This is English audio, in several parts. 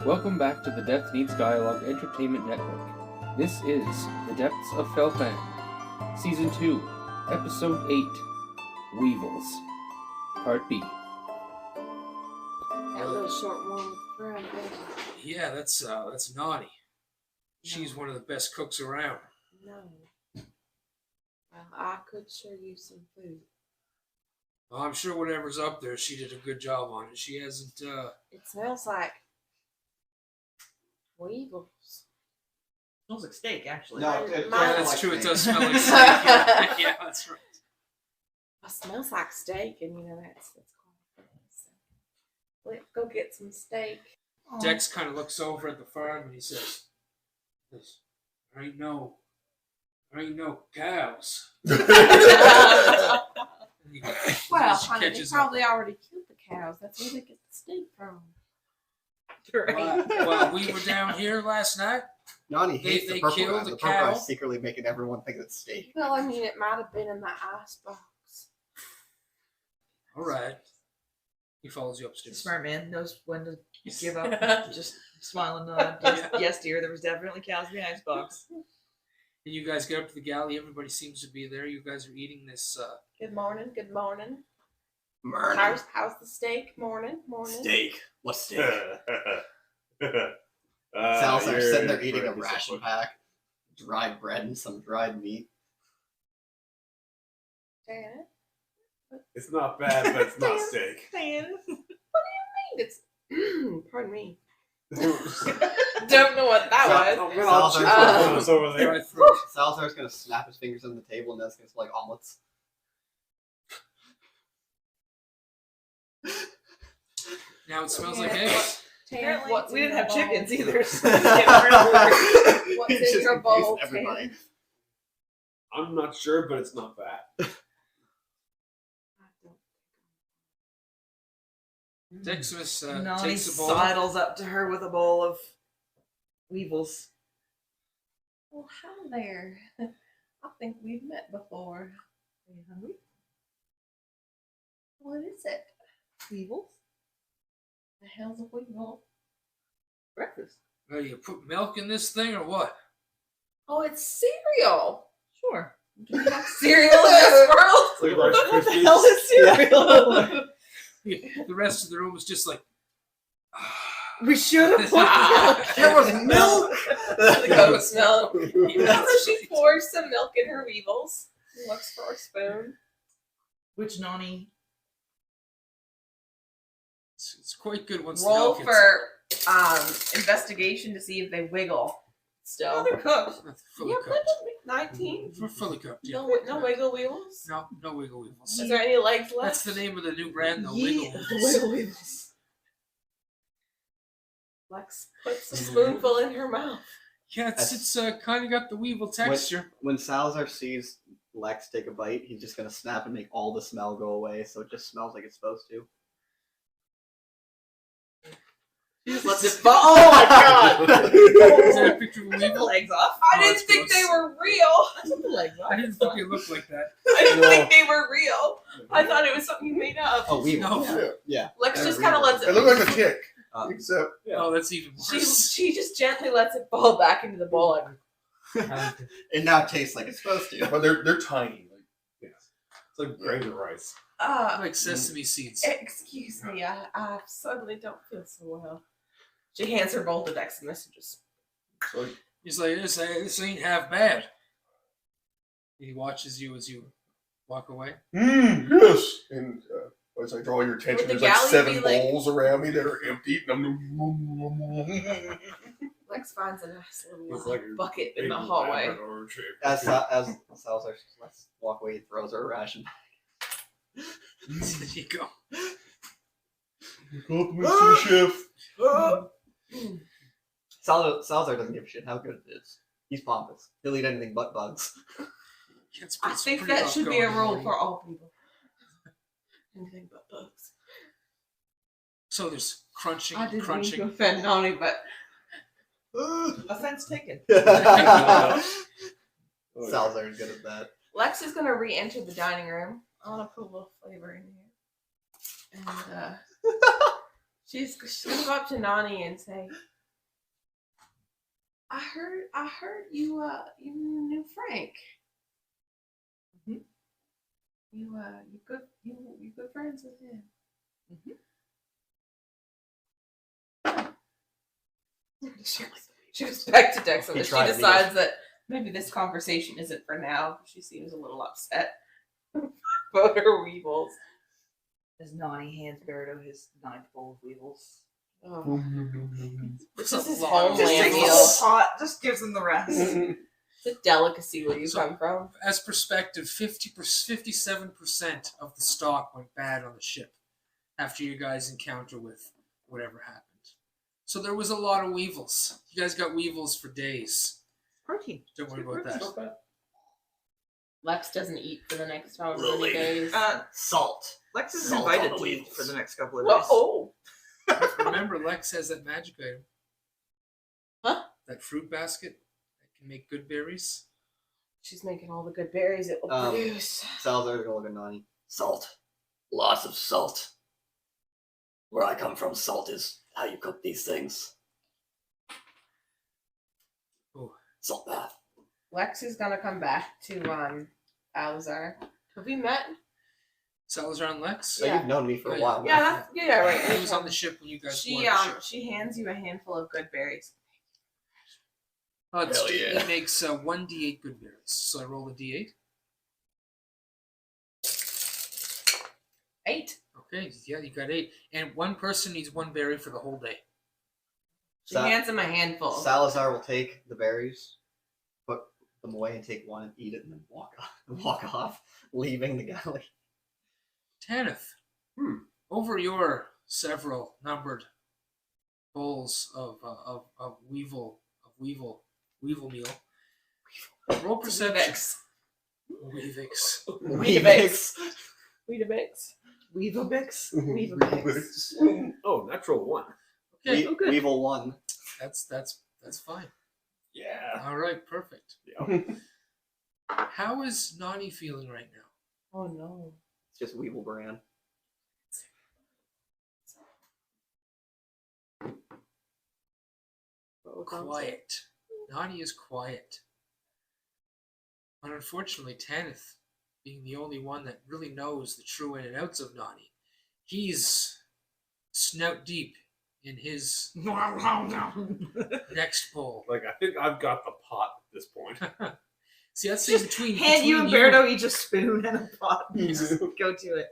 Welcome back to the Death Needs Dialogue Entertainment Network. This is The Depths of Fel'Than, Season 2, Episode 8, Wevils, Part B. That little short one with the brown hair. Yeah, that's Nonny. She's one of the best cooks around. No. Well, I could sure use some food. Well, I'm sure whatever's up there, she did a good job on it. She hasn't, It smells like Wevils. Smells like steak, actually. No, yeah, it that's like true. steak. It does smell like steak. Yeah, yeah, that's right. It smells like steak, and you know that's quite nice. Let's go get some steak. Dex kind of looks over at the farm and he says, "There ain't no cows." Well, She honey, they catches probably already killed the cows. That's where they get the steak from. Well, we were down here last night. Nonny hates They the purple killed guy. the The purple guy's cow. secretly making everyone think it's steak. Well, I mean, it might have been in the icebox. All right. He follows you upstairs. Smart man knows when to give up. Yeah. Just smile and nod. Yes, yes, dear. There was definitely cows in the icebox. And you guys get up to the galley. Everybody seems to be there. You guys are eating this. Good morning. Good morning. Murder. How's the steak? Morning. Steak. What's steak? Sal's Salazar's sitting there eating a ration pack, dried bread and some dried meat. Janet? It's not bad, but it's not steak. It's pardon me. Don't know what that was. Oh, man, I'll check those over there. Right through. Salazar's gonna snap his fingers on the table and that's gonna smell like omelets. Now it smells like eggs. Tan, Apparently, we didn't have chickens either. So What's He's in just your bowl, confused everybody. Tan? I'm not sure, but it's not bad. Deximus Nonny takes a bowl. sidles up to her with a bowl of Wevils. Well, hi there. I think we've met before. Are you hungry? What is it? Wevils? The hell's a Weevil? Breakfast. You put milk in this thing or what? Oh, it's cereal. Sure. Do we have cereal in this world? It's like Rice What the Krispies. hell is cereal? The rest of the room was just like. We should have put Wow. There was milk! The goat's milk. So she pours some milk in her Weevils. Looks for a spoon. Which Nonny? It's quite good once the Roll milk hits for investigation to see if they wiggle. Still. Oh, they're cooked. it. Fully Yeah, cooked. 19. For fully cooked. Yeah. No wiggle weevils. No wiggle wigbles. Is there any legs left? That's the name of the new brand, though. Yeah. Wiggle. Wiggle Wevils. Lex puts a spoonful in her mouth. Yeah, it's kind of got the weevil texture. When Salazar sees Lex take a bite, he's just gonna snap and make all the smell go away, so it just smells like it's supposed to. She just lets it fall. Oh my god! Is that a picture of a Took the weevil? legs off. I Oh, didn't that's think gross. they were real. I took the legs off. I didn't think it looked like that. I didn't No. think they were real. I thought it was something you made up. Oh, we No. Yeah. Lex Yeah, just real. kind of lets It it. looked like a tick, Uh, except Oh, that's even worse. She just gently lets it fall back into the bowl. It now tastes like it's supposed to. but they're tiny. Like yes, it's like grain of rice. Like sesame seeds. Excuse me, I suddenly don't feel so well. She hands her bowl to Deximus and just. So He's like, this ain't half bad. He watches you as you walk away. yes. And as I draw your attention, Would the there's like galley 7 be like- bowls around me that are empty. And Lex finds a nice little It's like a bucket in the big hallway. Labrador shape. As Salazar lets walk away, he throws her a ration. There you go. Compliments to the chef. Salazar doesn't give a shit how good it is. He's pompous. He'll eat anything but bugs. I think that should be a rule for all people. Anything but bugs. So there's crunching, I didn't mean crunching. to offend Nonny, but Offense taken. Salazar's good at that. Lex is going to re-enter the dining room. I want to put a little flavor in here. And she's going to go up to Nonny and say, I heard you knew Frank. Mhm. You good friends with him. She goes back to Dexter. He She tried to decides that maybe this conversation isn't for now. She seems a little upset about her weevils. As Nonny hands Berto his ninth bowl of Wevils. Oh. This This is lot. homeland Just takes the meal. whole pot, just gives them the rest. It's a delicacy where you come from. As perspective, 57% of the stock went bad on the ship after you guys' encounter with whatever happened. So there was a lot of weevils. You guys got weevils for days. Protein. Don't worry about that. Lex doesn't eat for the next however many days. Salt. Lex is Salt on invited the to eat Wevils. for the next couple of days. Oh, Remember, Lex has that magic item. Huh? That fruit basket that can make good berries. she's making all the good berries it will produce. Salazar's gonna look at Nani. Salt. Lots of salt. Where I come from, salt is how you cook these things. Oh. Salt bath. Lex is gonna come back to Alzar. Have we met? Salazar and Lex? So Yeah. you've known me for a Yeah. while. Yeah, now. that's right. He was on the ship when you guys She boarded the ship. she hands you a handful of good berries. It's, Hell yeah. He makes 1d8 good berries. So I roll a d8. 8. Okay, yeah, you got 8. And one person needs one berry for the whole day. She Sa- hands him a handful. Salazar will take the berries, put them away, and take one and eat it, and then walk off, leaving the galley. Tanith, over your several numbered bowls of weevil meal, roll perception. Weevix. Weevix. Weedabix. Weevabix? Weevabix. Oh, natural one. Okay, good. Weevil 1. that's fine. Yeah. All right, perfect. Yeah. How is Nani feeling right now? Oh no. It's just Weevil brand. Quiet. Nani is quiet. But unfortunately, Tanith, being the only one that really knows the true in and outs of Nani, he's snout deep in his next bowl. Like, I think I've got the pot at this point. See, that's the Just between hand you and between Berto each a spoon and a pot. Just go to it.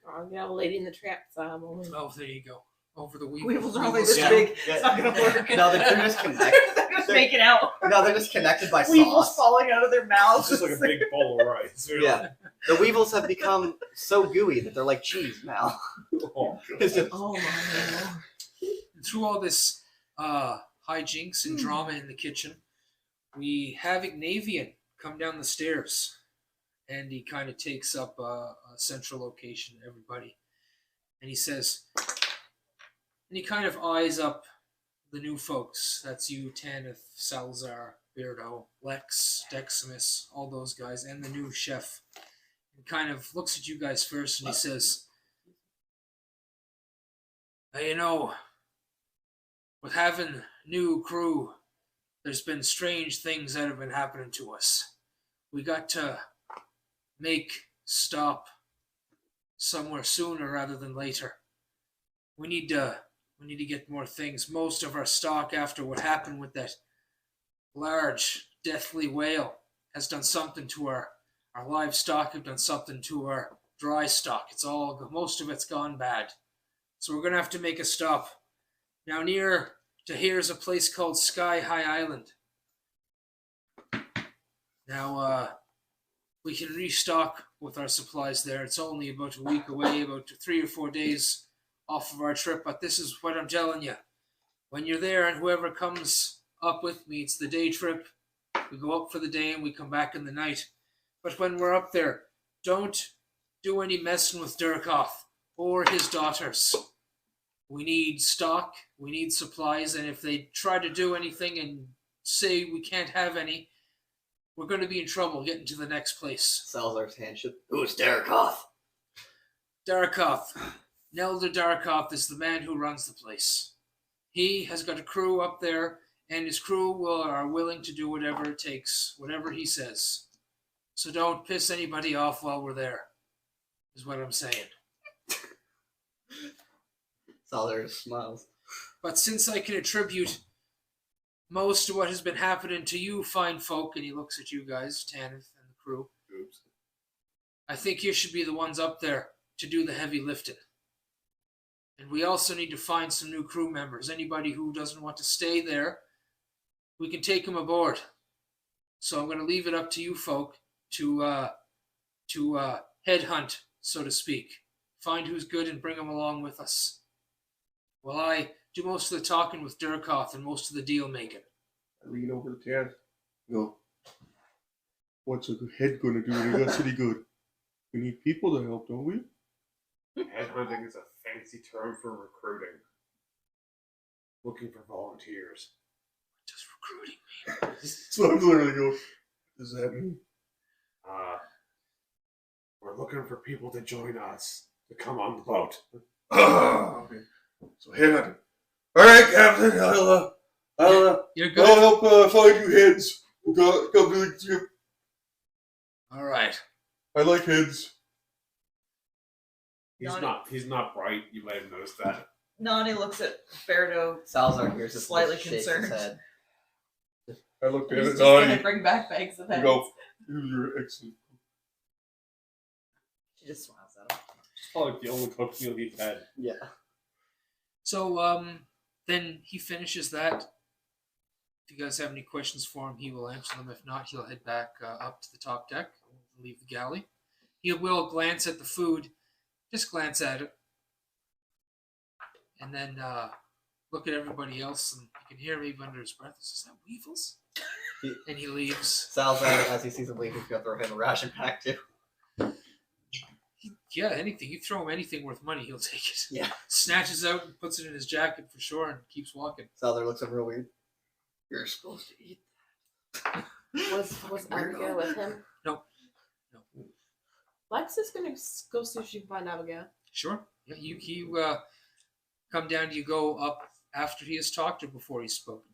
Oh, yeah, Lady in the Trap style. Oh, there you go. Over the Weevils are only this Yeah. big. Yeah. It's not gonna work. No, they're just connected. They're just making out. No, they're just connected by Weevils sauce. falling out of their mouths. It's just like a big bowl of rice. Really. Yeah. The Weevils have become so gooey that they're like cheese now. Oh, It's just- Oh my lord. through all this hijinks and drama in the kitchen, we have Ignavian come down the stairs, and he kind of takes up a central location to everybody, and he says, and he kind of eyes up the new folks. That's you, Tanith, Salazar, Beardo, Lex, Deximus, all those guys, and the new chef. And kind of looks at you guys first, and he says, you know, with having new crew, there's been strange things that have been happening to us. We got to make stop somewhere sooner rather than later. We need to get more things. Most of our stock, after what happened with that large deathly whale, has done something to our livestock, have done something to our dry stock. Most of it's gone bad. So we're gonna have to make a stop. Now near to here is a place called Sky High Island. Now we can restock with our supplies there. It's only about a week away, about 3 or 4 days off of our trip, but this is what I'm telling you. When you're there, and whoever comes up with me, it's the day trip. We go up for the day and we come back in the night. But when we're up there, don't do any messing with Durkoff or his daughters. We need stock, we need supplies, and if they try to do anything and say we can't have any, we're going to be in trouble getting to the next place. Salazar's hand should. Who's Darakoth? Darkoff. Nelder Darkoff is the man who runs the place. He has got a crew up there, and his crew are willing to do whatever it takes, whatever he says. So don't piss anybody off while we're there, is what I'm saying. Salazar smiles. But since I can attribute most of what has been happening to you fine folk, and he looks at you guys, Tanith and the crew, Oops. I think you should be the ones up there to do the heavy lifting. And we also need to find some new crew members. Anybody who doesn't want to stay there, we can take them aboard. So I'm going to leave it up to you folk to headhunt, so to speak. Find who's good and bring them along with us. Well, I do most of the talking with Durkoth and most of the deal making. I lean over to Tanith. Go. What's a head gonna do when he got city good? We need people to help, don't we? Headhunting is a fancy term for recruiting. Looking for volunteers. Just recruiting me. So I'm literally go. What does that mean? We're looking for people to join us to come on the boat. Okay. So headhunting. All right, Captain. You're good? I'll help find you heads. Come to the ship. All right. I like heads. He's not bright. You might have noticed that. Nonny looks at Ferdo. Salazar hears this, Slightly shakes his concerned. head. I looked at He's it. just gonna Nonny. bring back bags of heads. Go. You're excellent. She just smiles at him. It's probably the only cook meal he's had. Yeah. So then he finishes that. If you guys have any questions for him, he will answer them. If not, he'll head back up to the top deck and leave the galley. He will glance at the food, just glance at it, and then look at everybody else, and you can hear him even under his breath. Is that Wevils? And he leaves. Salazar, as he sees him leave, he's gonna throw him a ration pack too. Yeah, anything. You throw him anything worth money, he'll take it. Yeah. Snatches out and puts it in his jacket for sure and keeps walking. Salazar looks at him real weird. You're supposed to eat. Was Abigail with him? No. Lex is gonna go see if she can find Abigail. Sure. Yeah, you come down. Do you go up after he has talked or before he's spoken?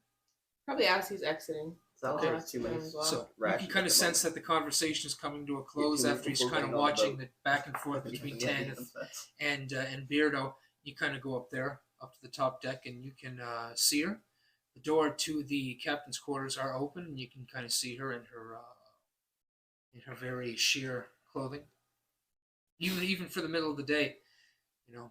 Probably as he's exiting. Salazar I'll has ask too him many as well. So you rations can kind at of the sense that the conversation is coming to a close Yeah, after he's before kind of getting on the watching boat. the back and forth between Tanith and Beardo. You kind of go up there, up to the top deck, and you can see her. The door to the captain's quarters are open, and you can kind of see her in her very sheer clothing. Even for the middle of the day, you know,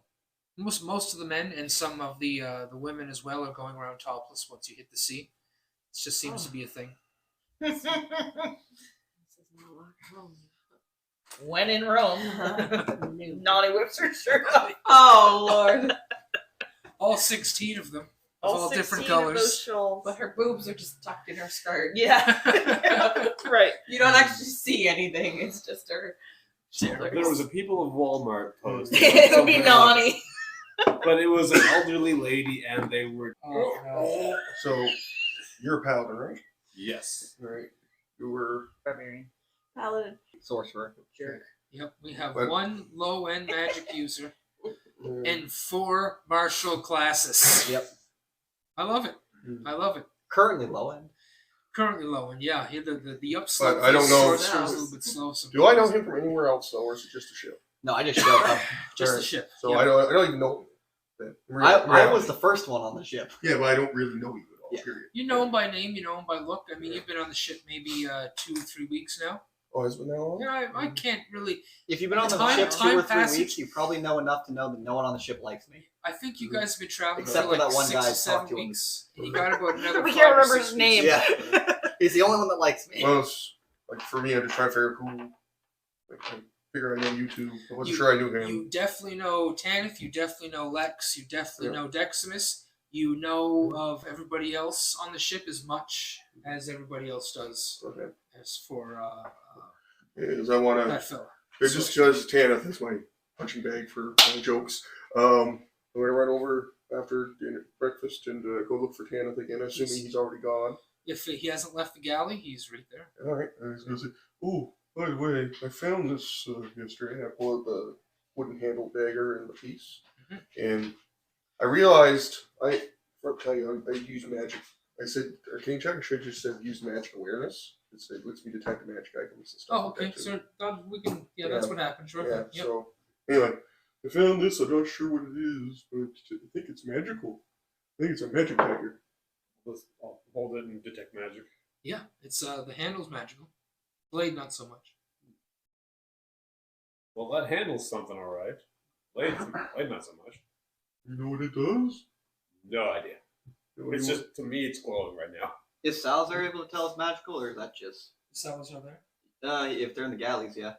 most of the men and some of the women as well are going around topless once you hit the sea. It just seems to be a thing. This is not like home. When in Rome, No. Nonny whips her shirt off. Oh Lord! All 16 of them, of all different 16 of those colors. shawls. But her boobs are just tucked in her skirt. Yeah. Right. You don't actually see anything. It's just her shoulders. There was a People of Walmart post. It'll be Something Nonny. But it was an elderly lady, and they were Oh, So, you're a paladin, right? yes. Right. You were. Barbarian. Paladin. Sorcerer. Jerk. Yep, we have But- one low-end magic user Uh, and 4 martial classes. Yep. I love it. I love it. Currently low end. Currently low-end, yeah. The upslope. But I don't know- is a little bit slow. do I know him from anywhere else, though, or is it just a ship? No, I just showed up. Just Or- the ship. So yeah. I don't even know him. I was the first one on the ship. Yeah, but I don't really know you at all. Yeah. Period. You know him by name, you know him by look. I mean, you've been on the ship maybe 2 or 3 weeks now. Oh, has it been that long? Yeah, I can't really. If you've been on the Time- ship time 2 or 3 passage. weeks, you probably know enough to know that no one on the ship likes me. I think you guys have been traveling Except for for like that one 6 guy or I 7 talked to in- weeks. And you got about another We 5 can't or remember 6 his weeks. name. Yeah. He's the only one that likes me. Well, it's, like for me, I'm just trying to figure out who. Like, I figured I know you two. I wasn't You- sure I knew him. You definitely know Tanith, you definitely know Lex, you definitely Yeah. know Deximus, you know of everybody else on the ship as much as everybody else does. Okay. As for Is I want to. that fella. It's just because Tanith is my punching bag for my jokes. I'm gonna run over after dinner, breakfast and go look for Tanith again, assuming he's already gone. If he hasn't left the galley, he's right there. All right. I was gonna say, oh, by the way, I found this yesterday. I pulled out the wooden handled dagger and the piece, and I realized I'll tell you, I use magic I said arcane check, or should I just said use magic awareness? It lets me detect magic items and stuff. Oh, okay. So we can. Yeah, that's what happened. Sure. Yeah. Yep. So anyway, I found this. I'm not sure what it is, but I think it's magical. I think it's a magic dagger. I'll hold it and detect magic. Yeah, it's the handle's magical. Blade not so much. Well, that handles something, all right. Blade not so much. You know what it does? No idea. It's just, to me, it's glowing right now. Is Salazar able to tell it's magical, or is that just Salazar there. if they're in the galleys? Yeah.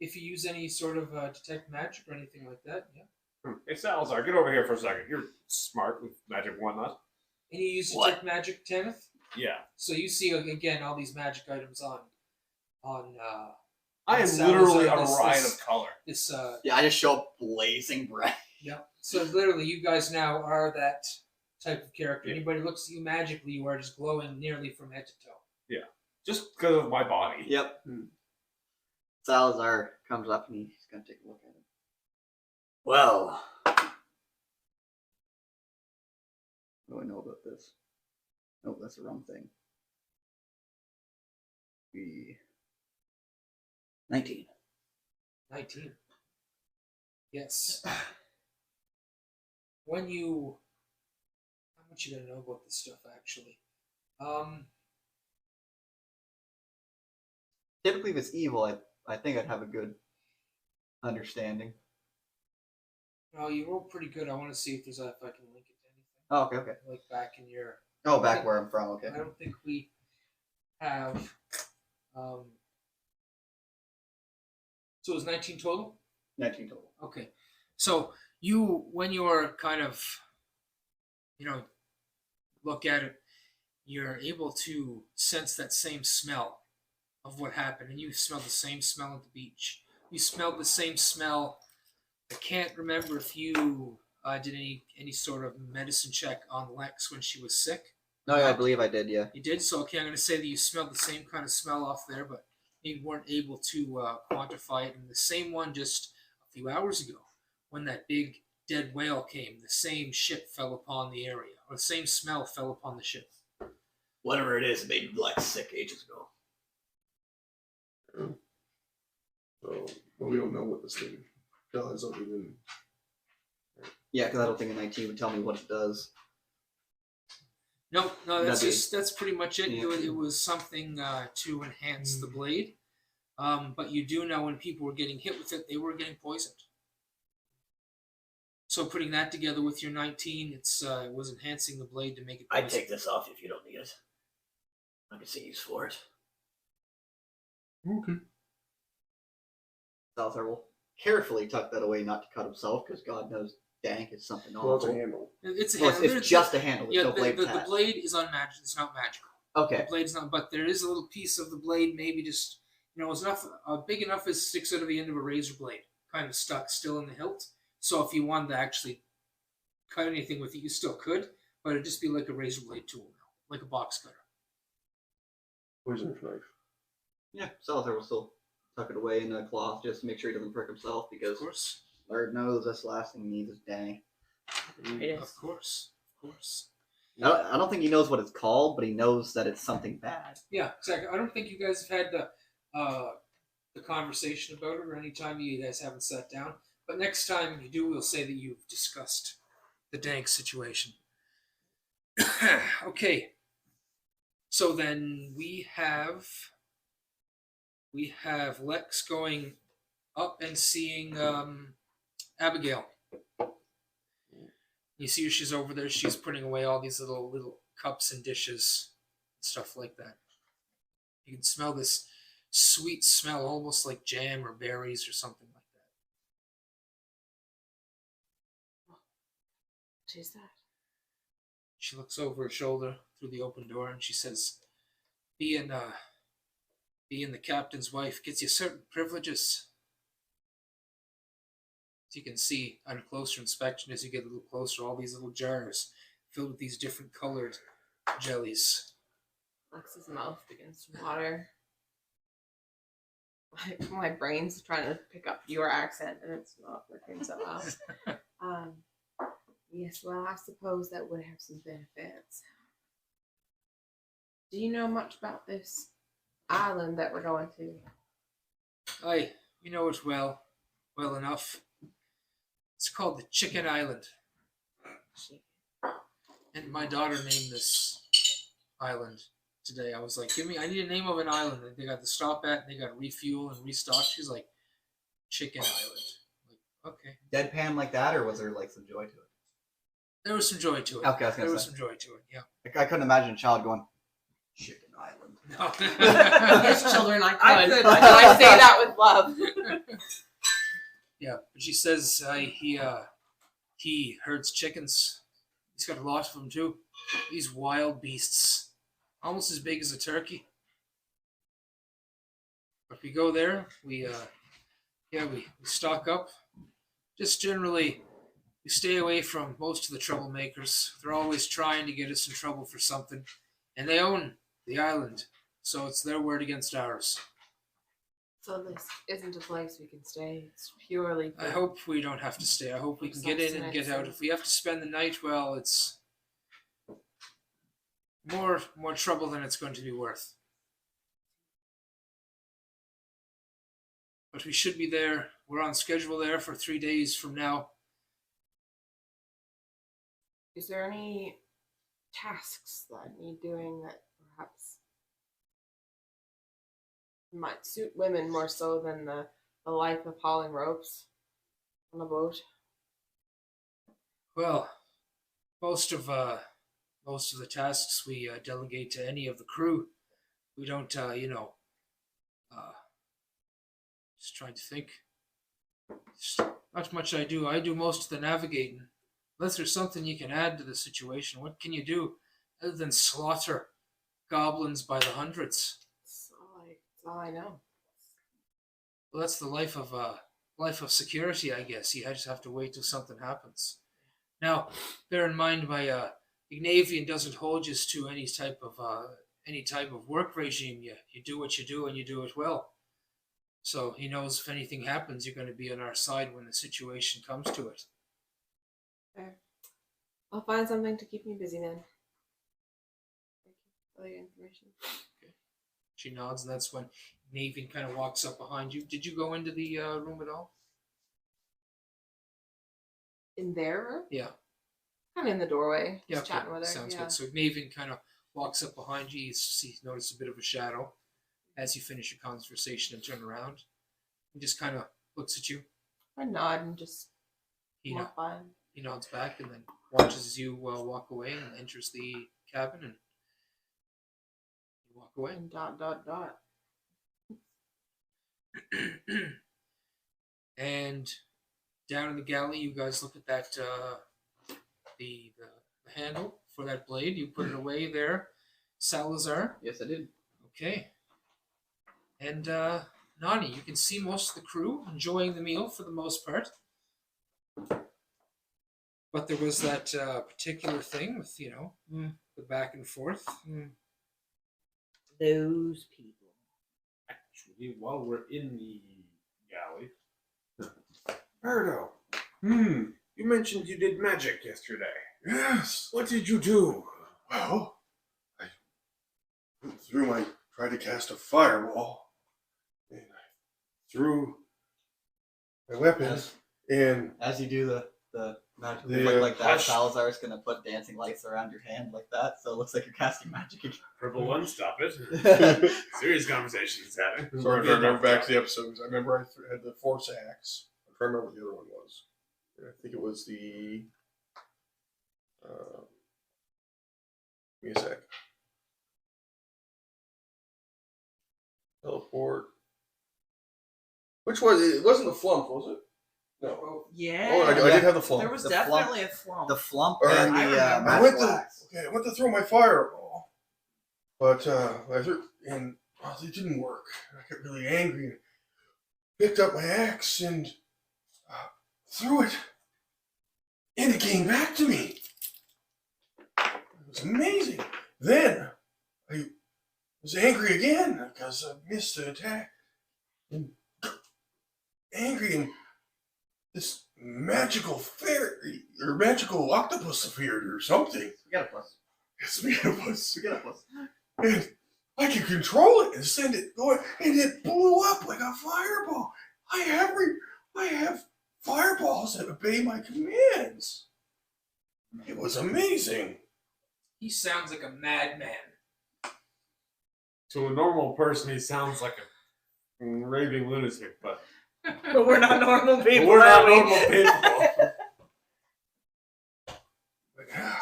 If you use any sort of detect magic or anything like that, yeah. Hey, Salazar, get over here for a second. You're smart with magic and whatnot. And you use What? detect magic, Tanith? Yeah. So you see again all these magic items on I am Salazar, literally a this- riot this- of color. this Yeah, I just show up blazing bright. yeah. So literally you guys now are that type of character. Anybody looks at you magically, you are just glowing nearly from head to toe. Just because of my body. Yep. Salazar comes up and he's gonna take a look at it. Well, What do I know about this? Oh, that's the wrong thing. 19. 19. Yes. When you, how much you gonna know about this stuff actually? Typically, if it's evil, I think I'd have a good understanding. No, you rolled pretty good. I want to see if I can link it to anything. Oh, okay. Like back in your. Oh, back where I'm from. Okay. I don't think we have. So it was 19 total. 19 total. Okay, so you, when you're kind of, look at it, you're able to sense that same smell of what happened, and you smell the same smell at the beach. You smelled the same smell. I can't remember if you did any sort of medicine check on Lex when she was sick. No, yeah, I believe I did. Yeah. You did, so okay, I'm going to say that you smelled the same kind of smell off there, but you weren't able to quantify it. And the same one just a few hours ago, when that big dead whale came, the same ship fell upon the area, or the same smell fell upon the ship. whatever it is, it made Lex sick ages ago. So, well, we don't know what this thing does other than. Yeah, because I don't think a 19 would tell me what it does. No, that's That'd be- that's pretty much it. Yeah. It was something to enhance the blade. But you do know when people were getting hit with it, they were getting poisoned. So putting that together with your 19, it was enhancing the blade to make it I'd poison. take this off if you don't need it. I can see use for it. Okay. Salazar will carefully tuck that away, not to cut himself, because God knows dank is something Well, it's a awful. handle. It's a Well, handle. it's just a handle. There's yeah. no blade The attached. blade is unmagic. It's not magical. Okay. The blade's not, but there is a little piece of the blade, maybe just it's enough, big enough as sticks out of the end of a razor blade, kind of stuck still in the hilt. So if you wanted to actually cut anything with it, you still could, but it'd just be like a razor blade tool now, like a box cutter. Poisonous knife. Yeah, Salazar will still tuck it away in a cloth just to make sure he doesn't prick himself, because Of course, Lord knows that's the last thing he needs is dank. of course. I don't think he knows what it's called, but he knows that it's something bad. Yeah, exactly. I don't think you guys have had the conversation about it, or any time you guys haven't sat down. But next time you do, we'll say that you've discussed the dank situation. Okay. So then we have Lex going up and seeing Abigail. You see her, she's over there. She's putting away all these little cups and dishes, stuff like that. You can smell this sweet smell, almost like jam or berries or something like that. Who's that? She looks over her shoulder through the open door and she says, being the captain's wife gets you certain privileges. As you can see on a closer inspection, as you get a little closer, all these little jars filled with these different colored jellies. Lex's mouth begins to water. My brain's trying to pick up your accent, and it's not working so well. Yes, well, I suppose that would have some benefits. Do you know much about this island that we're going to? You know it well enough. It's called the Chicken Island. And my daughter named this island today. I was like, I need a name of an island. And they got to stop at, and they got to refuel and restock. She's like, Chicken Island. I'm like, okay. Deadpan like that, or was there like some joy to it? There was some joy to it. Okay, I was gonna there was say. some joy to it, yeah. I couldn't imagine a child going, Chicken Island. No. Yes, children, I I could. could. I say that with love. Yeah, but she says he herds chickens. He's got a lot of them too. These wild beasts, almost as big as a turkey. But we go there, we stock up. Just generally, we stay away from most of the troublemakers. They're always trying to get us in trouble for something, and they own the island, so it's their word against ours. So this isn't a place we can stay. It's purely. I hope we don't have to stay. I hope we can get in and get out. If we have to spend the night, well, it's more trouble than it's going to be worth. But we should be there. We're on schedule there for 3 days from now. Is there any tasks that need doing that perhaps might suit women more so than the life of hauling ropes on a boat? Well, most of the tasks we delegate to any of the crew. We don't, just trying to think. Not much I do. I do most of the navigating. Unless there's something you can add to the situation, what can you do other than slaughter goblins by the hundreds? That's all I know. Well, that's the life of security, I guess. You just have to wait till something happens. Now, bear in mind, my Ignavian doesn't hold you to any type of work regime. You do what you do, and you do it well. So he knows if anything happens, you're going to be on our side when the situation comes to it. Fair. I'll find something to keep me busy then. Thank you for the information. Okay. She nods, and that's when Ignavian kind of walks up behind you. Did you go into the room at all? In their room? Yeah. Kind of in the doorway, Yeah, just chatting with her. Sounds yeah. good. So Ignavian kind of walks up behind you. You notice a bit of a shadow as you finish your conversation and turn around. He just kind of looks at you. I nod and just He, walk by. he nods back and then watches as you walk away and enters the cabin and you walk away. And ... And down in the galley, you guys look at that the handle for that blade. You put it away there, Salazar. Yes, I did. Okay. And Nonny, you can see most of the crew enjoying the meal for the most part. But there was that particular thing with, the back and forth. Those people. Actually, while we're in the galley, Birdo, you mentioned you did magic yesterday. Yes. What did you do? Well, I went tried to cast a fireball, and I threw my weapon, and As you do the magic The, flick like that, hush. Salazar's gonna put dancing lights around your hand like that, so it looks like you're casting magic again. Purple one, stop it. Serious conversations happening. sorry if I remember back to the episodes. I remember I had the force axe. I'm trying to remember what the other one was. I think it was the. Give me a sec. Teleport. Which was it? It wasn't the flump, was it? No. Yeah. Oh, I did have the flump. There was The definitely a flump. The flump Or- and I the remember. I went magical to axe. I went to throw my fireball, but I threw and it didn't work. I got really angry and picked up my axe and threw it, and it came back to me. It was amazing. Then I was angry again because I missed the attack, and angry and this magical fairy or magical octopus appeared or something. We got a plus. Yes, we got a plus. We got a plus. and I can control it and send it going, and it blew up like a fireball. I have fireballs that obey my commands. It was amazing. He sounds like a madman. To a normal person, he sounds like a raving lunatic, but But we're not normal people. we're not are we? normal people.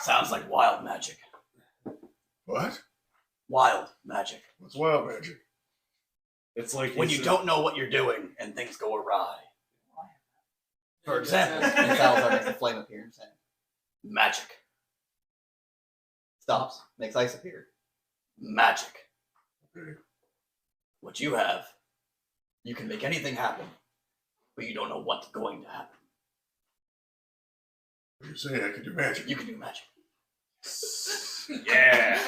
Sounds like wild magic. What? Wild magic. What's wild magic? It's like When he's you don't know what you're doing and things go awry. For example, And Salazar makes a flame appear in his hand. magic. Stops, makes ice appear. Magic. Okay. What you have, you can make anything happen, but you don't know what's going to happen. You're saying I can do magic? You can do magic. Yeah.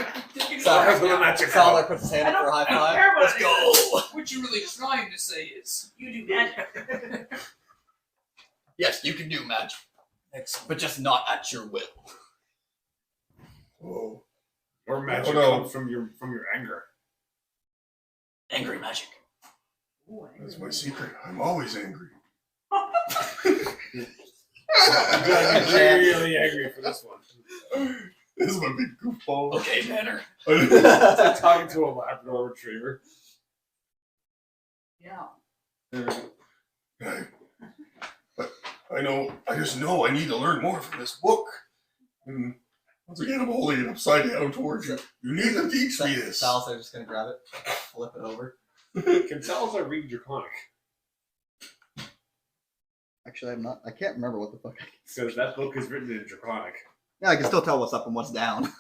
Salazar puts his hand I up for a high don't five. care about Let's it. go. What you're really trying to say is, You do magic. Yes, you can do magic, excellent. but just not at your will. Oh, Or magic Oh, no. comes from your anger. Angry magic. that's my secret. I'm always angry. I'm really angry for this one. This is my big goofball. Okay, Banner. It's like talking to a Labrador Retriever. Yeah. But I just know I need to learn more from this book. And once again, I'm holding it upside down towards you. You need to teach me this. Salazar's just gonna grab it, flip it over. Can Salazar read Draconic? Actually, I can't remember what the fuck Because that book is written in Draconic. Yeah, I can still tell what's up and what's down.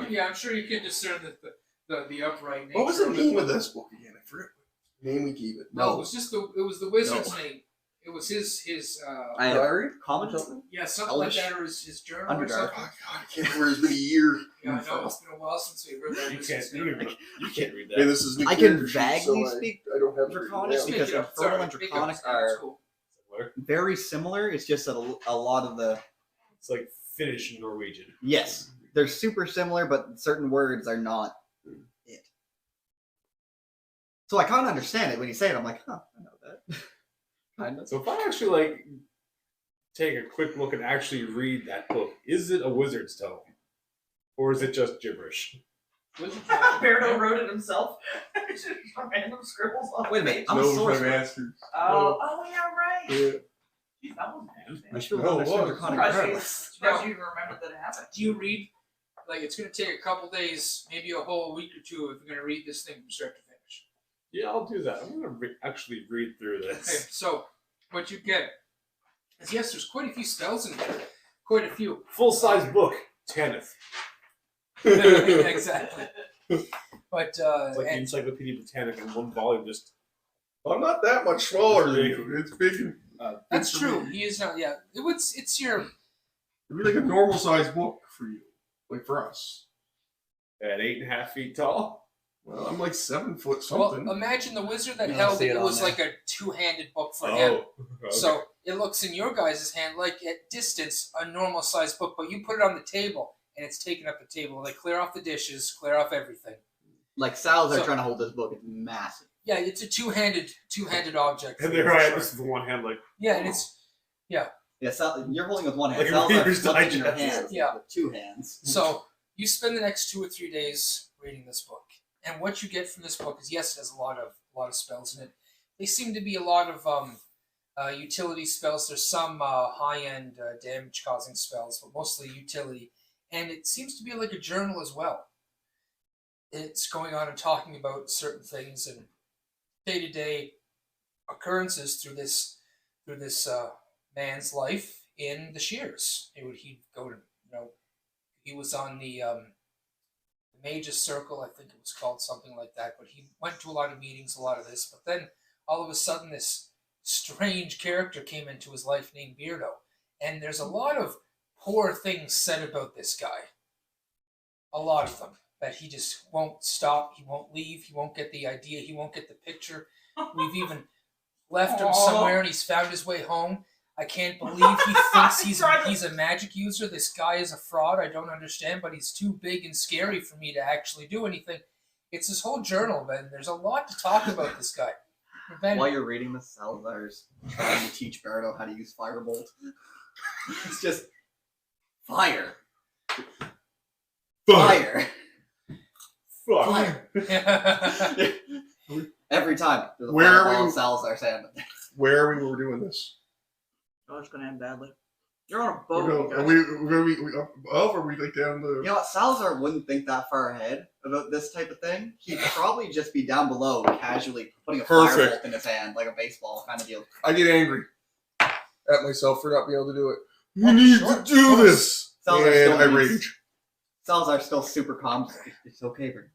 Yeah, I'm sure you can discern the upright nature. What was the of name of this book again? I forget what name we gave it. No, it was just it was the wizard's name. It was his I have Diary? common something. yeah, something Elvish? like that, or his journal or Underdark. something. Oh, God, I can't remember his many years. Yeah, I know it's been a while since we heard that. You wizard's can't, name. you can't read Hey, that. this is new I can character sheet, vaguely so speak I don't have Draconic to read it because Make it up. Infernal Sorry, and make it up. Draconic It's are cool. very similar. It's just that a lot of the It's like Finnish and Norwegian. yes, they're super similar, but certain words are not it. So I kind of understand it when you say it. I'm like, huh, I know that. Kind of. So if I actually like take a quick look and actually read that book, is it a wizard's tome? Or is it just gibberish? Wizard's Berto wrote it himself. Just random scribbles on Wait a the minute, page. I'm a No, my sorcerer. masters. Oh, yeah, right. Yeah. Jeez, that was I bad. should No, have it understood was. Draconic Surprised you- regardless. surprised you even remembered that it happened. Do you read? Like, it's going to take a couple days, maybe a whole week or two, if you're going to read this thing from start to finish. Yeah, I'll do that. I'm going to actually read through Okay, this. so what you get is, yes, there's quite a few spells in there. Quite a few. Full-size book, Tanith. Exactly. But, It's like the and Encyclopedia Britannica in one volume. Just I'm not that much smaller than you. It's big. And, that's good for true. me. He is not, yeah. It's your, It'd be like a normal sized book for you, like for us. at 8.5 feet tall. Well, I'm like 7 foot well, something. imagine the wizard that You don't held see it. it It on was there. like a two-handed book for him. Okay. So it looks in your guys' hand like at distance a normal sized book, but you put it on the table and it's taking up the table. Like clear off the dishes, clear off everything. Like Salazar So- trying to hold this book is massive. Yeah, it's a two-handed object. And for there I am, sure. just with one hand, like, Yeah, and it's Yeah, you're holding with one hand. Like a Salazar's Reader's flipping in your Digest. hand Yeah. with two hands. so you spend the next 2 or 3 days reading this book, and what you get from this book is, yes, it has a lot of spells in it. They seem to be a lot of utility spells. There's some high-end damage-causing spells, but mostly utility. And it seems to be like a journal as well. It's going on and talking about certain things and day-to-day occurrences through this man's life in the Shears. He'd go to, he was on the Mage's Circle, I think it was called something like that, but he went to a lot of meetings, a lot of this, but then all of a sudden this strange character came into his life named Beardo, and there's a lot of poor things said about this guy. A lot of them. That he just won't stop, he won't leave, he won't get the idea, he won't get the picture. We've even left him somewhere and he's found his way home. I can't believe he thinks he's a magic user. This guy is a fraud. I don't understand, but he's too big and scary for me to actually do anything. It's his whole journal, Ben. There's a lot to talk about this guy. Ben, While you're reading this, Salazar's trying to teach Berto how to use Firebolt. It's just fire. Fire. Fire. Every time. There's a Where are fireball we- in Salazar's hand. Where are we when we're doing this? Oh, it's gonna end badly. You're on a We're boat. going, we're going to be up above, or are we like down the... You know what? Salazar wouldn't think that far ahead about this type of thing. He'd probably just be down below, casually putting a Perfect. firebolt in his hand, like a baseball kind of deal. I get angry at myself for not being able to do it. You Oh, need sure. to do this! Salazar And still I needs- rage. Salazar's still super calm. It's okay, Bert.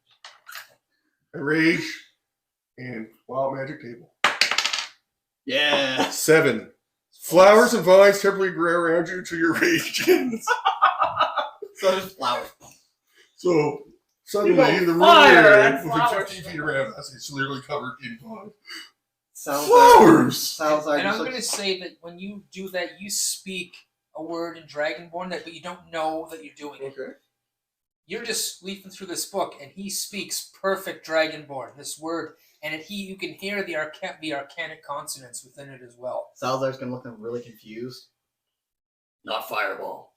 I rage. And wild magic table. Yeah. 7. Flowers and vines temporarily grow around you till your rage ends. So there's flowers. So suddenly You go the room fire we're and in, within flowers. 15 feet around us, it's literally covered in vines. Salazar. Flowers! Salazar and just I'm looks- going to say that when you do that, you speak a word in Dragonborn but you don't know that you're doing it. Okay. You're just leafing through this book, and he speaks perfect Dragonborn, this word, and you can hear the arcanic consonants within it as well. Salazar's gonna look really confused. Not fireball.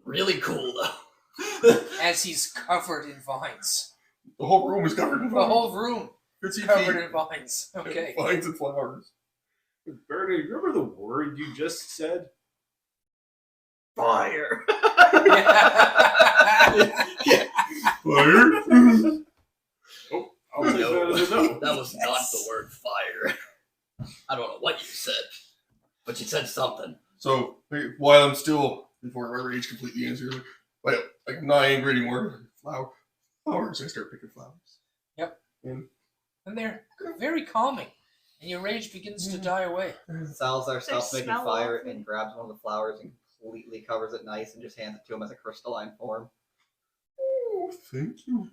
Really cool though. As he's covered in vines. The whole room is covered in The vines. whole room 15 covered feet. in vines. Okay. Vines and flowers. Berto, you remember the word you just said? Fire. Fire? I'll take that as a no. That was not the word fire. I don't know what you said, but you said something. So while I'm still, before my rage completely ends here, like I'm not angry anymore. Flowers, I start picking flowers. Yep. And And they're very calming, and your rage begins to die away. Salazar stops making smell fire awful. and grabs one of the flowers and completely covers it nice and just hands it to him as a crystalline form. Oh, thank you.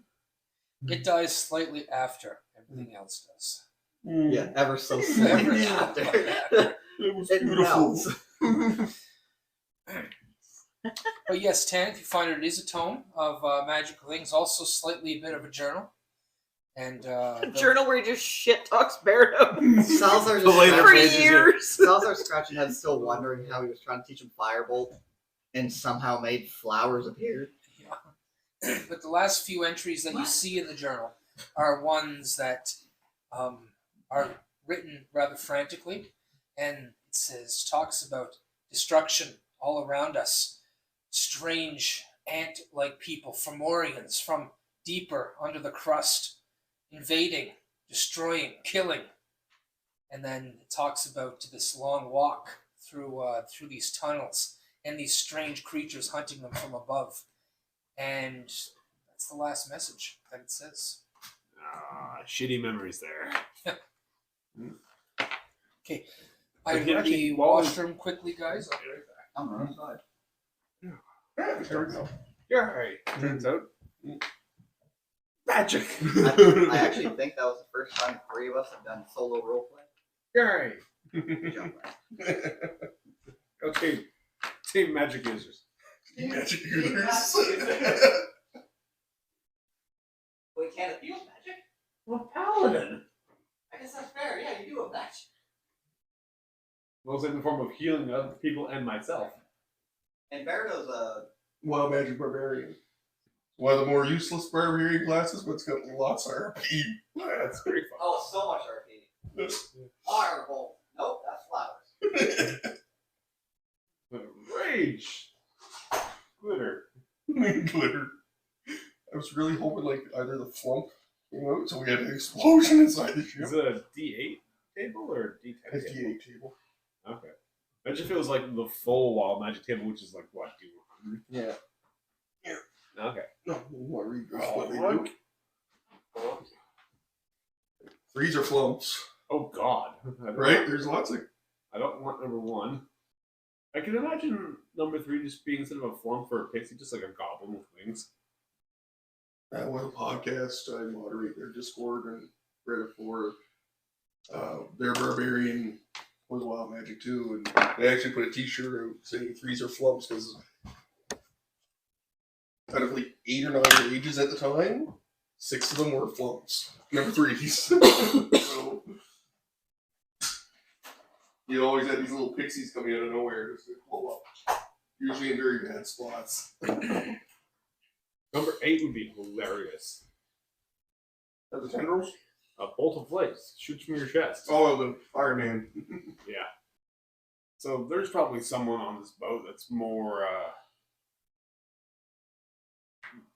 It dies slightly after everything else does. Yeah, ever so Ever slightly so after. It was It beautiful. melts. But yes, Tan, if you find it is a tome of magical things, also slightly a bit of a journal. And A journal where he just shit talks Berto Salazar's The later for pages are- years. Salazar's scratching head, still wondering how he was trying to teach him Firebolt and somehow made flowers appear. But the last few entries that you see in the journal are ones that are written rather frantically, and talks about destruction all around us, strange ant-like people, Fomorians from deeper under the crust, invading, destroying, killing, and then it talks about this long walk through these tunnels and these strange creatures hunting them from above. And that's the last message that it says. Ah, shitty memories there. Okay. I Okay, run the actually, while- washroom quickly, guys. I'll be right back. I'm right side. There we go. Yeah, right. Turns out. Magic! I actually think that was the first time the three of us have done solo roleplay. Yeah, right. Good job, Brad. Okay. Team magic users. Magic users. Wait, can't it use magic? Well, paladin. I guess that's fair. Yeah, you do have magic. Mostly in the form of healing other people and myself. And Berto's Wild magic barbarian. One of the more useless barbarian classes, but it's got lots of RP. That's pretty fun. oh, so much RP. Firebolt. Nope, that's flowers. Rage! Glitter. Glitter. I was really hoping like either the flump, so we had an explosion inside the ship. Is it a D8 table or a D10 It's table? D8 table. Okay. It just feels like the full wild magic table, which is like what, D100? Yeah. Okay. No, what read what they what? do. Threes are flumps, Oh god. I don't right? want- There's lots of. I don't want number 1. I can imagine number 3 just being sort of a flump for a pixie, just like a goblin with wings. That was a podcast. I moderate their Discord and Reddit for their barbarian was wild magic too, and they actually put a T-shirt out saying threes are flumps because out of like 8 or 9 ages at the time, 6 of them were flumps. Number 3s. So, you always had these little pixies coming out of nowhere just to blow up. Usually in very bad spots. Number 8 would be hilarious. Are the tendrils? A bolt of lights shoots from your chest. Oh, the fireman. Yeah. So there's probably someone on this boat that's more,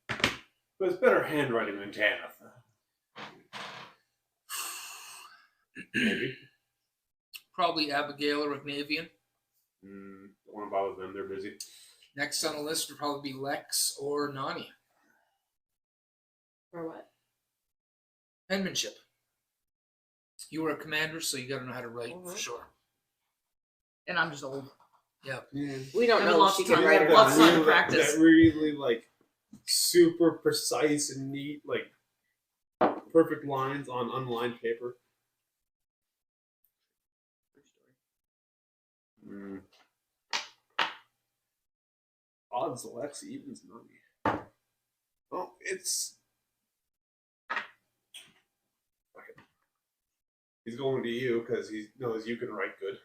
but it's better handwriting than Tanith. Maybe. Probably Abigail or Ignavian. Don't want to bother them, they're busy. Next on the list would probably be Lex or Nonny. Or what? Penmanship. You were a commander, so you gotta know how to write for Mhm. sure. And I'm just old. Yeah. We don't And know if lots she of can time. write or Lots of not. time to practice. That really, like, super precise and neat, like, perfect lines on unlined paper. Odds Lex, evens Nonny. Well, it's. Fuck it. He's going to you because he knows you can write good.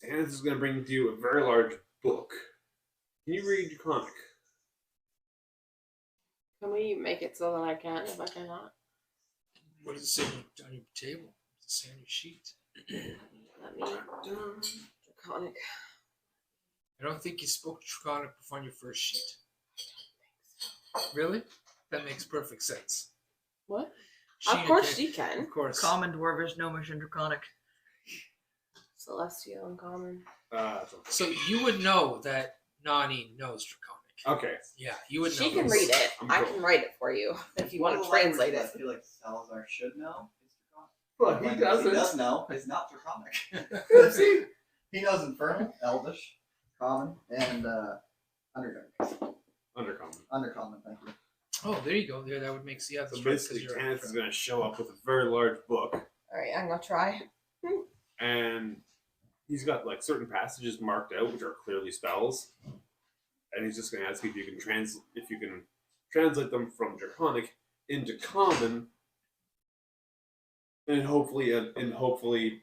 Tanith is going to bring to you a very large book. Can you read your comic? Can we make it so that I can if I cannot? What does it say on your table? What does it say on your sheet? Let me. Draconic. I don't think you spoke Draconic on your first sheet. Really? That makes perfect sense. What? She Of course can- she can. Of course. Common, Dwarvish, Gnomish, and Draconic. Celestial and common. That's okay. So you would know that Nani knows Draconic. Okay. Yeah, you would know. She can this. read it. I'm I cool. can write it for you if you want to translate it. I feel like Salazar should know. Is Draconic. Well, he Like, doesn't. He does know. He's not Draconic. See? He knows Infernal, Elvish, Common, and Underdark. Undercommon. Undercommon, thank you. Oh, there you go. There, that would make So that's right, 'cause basically, you're- Tanith is going to show up with a very large book, Alright, I'm gonna try. and he's got like certain passages marked out, which are clearly spells, and he's just going to ask you if you can translate them from Draconic into Common, and hopefully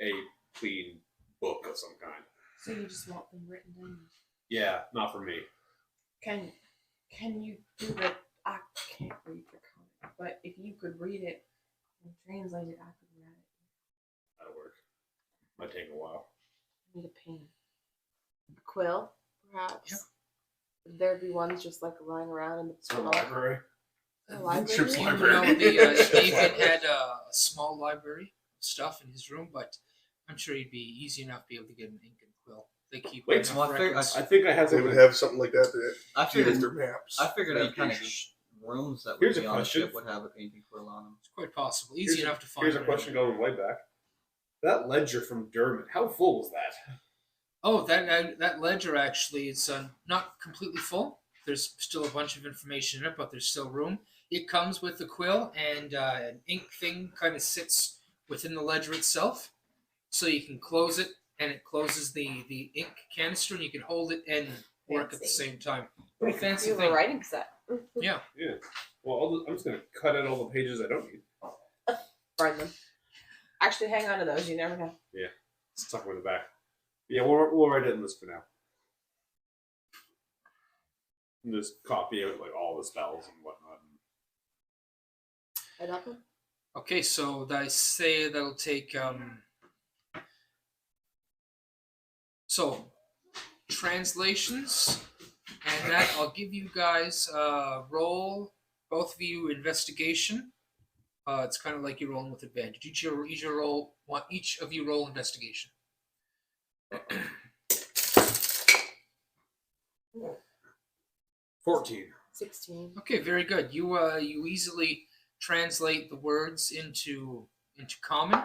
a clean book of some kind. So you just want them written down. Yeah, not for me. Can you do the I can't read Draconic, but if you could read it and translate it, I could read it. That'll work. Might take a while. I need a pen. A quill, perhaps. Yep. Would there be ones just like lying around in the It's a library. A library? Ship's You library. know, Nathan had a small library of stuff in his room, but I'm sure he'd be easy enough to be able to get an ink and quill. They keep Wait, enough well, I figured- records. I think I have They something. would have something like that to I feed in figured, their maps. I figured any kind of Navigations. rooms that would Here's be a on the question. ship would have a painting quill on them. It's quite possible. Easy enough to find. Here's a out. question going way back. That ledger from Dermot, how full was that? Oh, that ledger actually is not completely full. There's still a bunch of information in it, but there's still room. It comes with the quill, and an ink thing kind of sits within the ledger itself, so you can close it, and it closes the ink canister, and you can hold it and work at the Fancy. same time. Pretty fancy You have thing. a writing set. Yeah. Yeah. Well, I'm just going to cut out all the pages I don't need. Burn them. Actually, hang on to those. You never know. Let's tuck them in the back. Yeah, we'll write it in this for now. And just copy out like all the spells and whatnot. Head up them. Okay, so I say that'll take so translations, and that I'll give you guys roll, both of you, investigation. It's kind of like you're rolling with advantage. Each of you roll investigation. 14. 16. Okay, very good. You easily translate the words into common,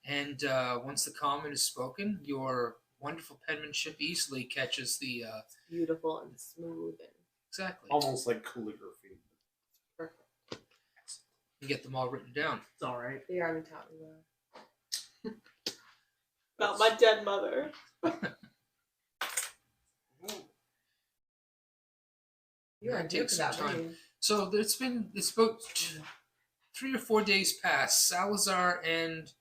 and once the common is spoken, your wonderful penmanship easily catches the Beautiful and smooth and exactly. Almost like calligraphy. perfect. And get them all written down. It's alright. The army taught me well. About my dead mother. You Yeah, that takes some that time. way. So it's about 3 or 4 days past. Salazar and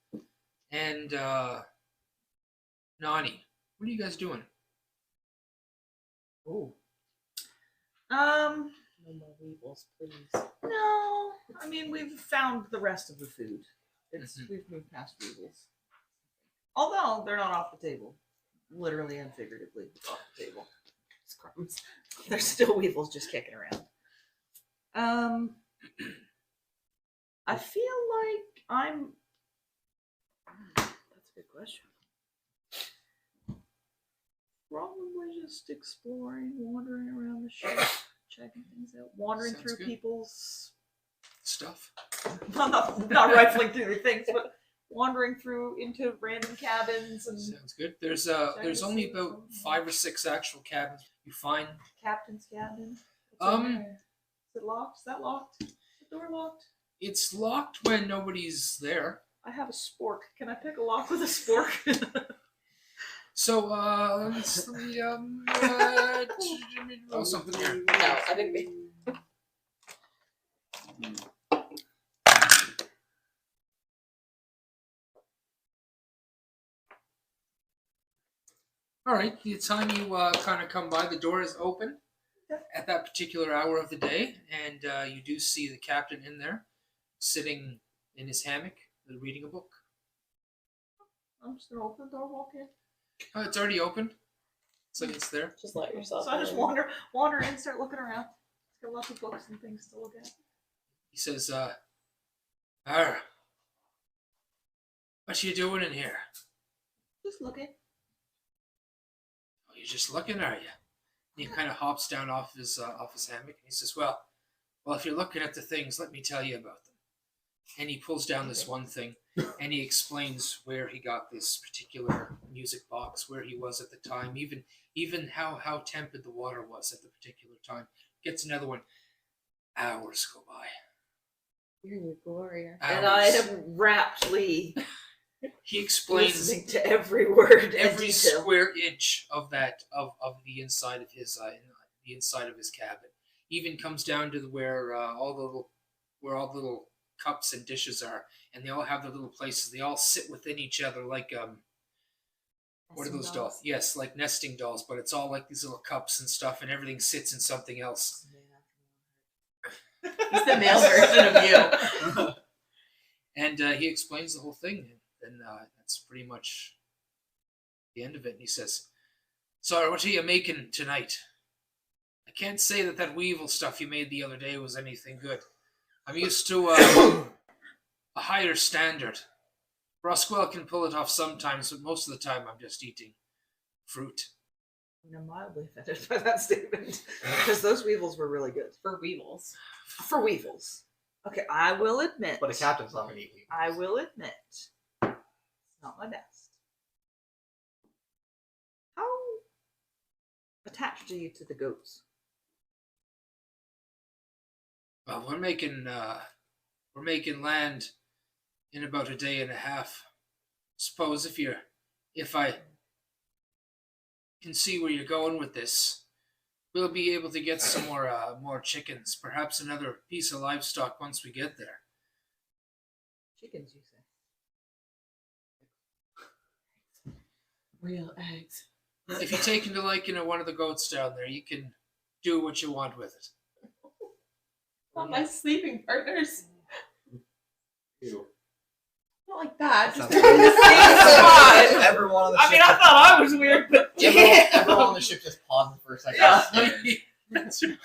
Nonny, what are you guys doing? Oh, No more weevils, please. I mean we've found the rest of the food. Mhm. We've moved past weevils. Although they're not off the table. Literally and figuratively off the table. It's crumbs. There's still weevils just kicking around. I feel like I'm that's a good question. Probably just exploring, wandering around the ship, checking things out, wandering Sounds through good. people's Stuff. well, not rifling through their things, but wandering through into random cabins and Sounds good. There's to only see about something. 5 or 6 actual cabins. You find captain's cabin. What's in there? Is it locked? Is that locked? Is the door locked? it's locked when nobody's there. I have a spork. Can I pick a lock with a spork? So let's see, roll something here. No, I think we. All right, the time you kind of come by, the door is open at that particular hour of the day, and you do see the captain in there, sitting in his hammock, reading a book. I'm just gonna open the door, walk in. Oh, it's already opened. It's like it's there. Just let yourself. So I just in. wander in, start looking around. It's got lots of books and things to look at. He says, what you doing in here? Just looking. Oh, you're just looking, are you? And he kind of hops down off his hammock, and he says, well, if you're looking at the things, let me tell you about them. And he pulls down this one thing, and he explains where he got this particular music box, where he was at the time, even how tepid the water was at the particular time. Gets another one. Hours go by. You're in your glory. And I Hours. am raptly He explains listening to every word, every and detail. square inch of that of the inside of his cabin. Even comes down to where all the little cups and dishes are, and they all have their little places. They all sit within each other like what are those dolls? Yes, like nesting dolls, but it's all like these little cups and stuff, and everything sits in something else. He's the male version of you. And he explains the whole thing, and that's pretty much the end of it. And he says, "Sorry, what are you making tonight? I can't say that weevil stuff you made the other day was anything good. I'm used to a higher standard. Roswell can pull it off sometimes, but most of the time I'm just eating fruit." I'm mildly offended by that statement because those weevils were really good For weevils. for weevils. Okay, I will admit. But a captain's not gonna eat weevils. I will admit, it's not my best. How attached are you to the goats? Well, we're making land in about a day and a half. Suppose if I can see where you're going with this, we'll be able to get some more chickens, perhaps another piece of livestock once we get there. Chickens, you say? Real eggs. If you take into liking to one of the goats down there, you can do what you want with it. Not my sleeping partners. Ew. Not like that. Just Sounds in the same spot. Everyone on the ship. I thought I was weird, but Everyone on the ship just pauses for a second. That's right.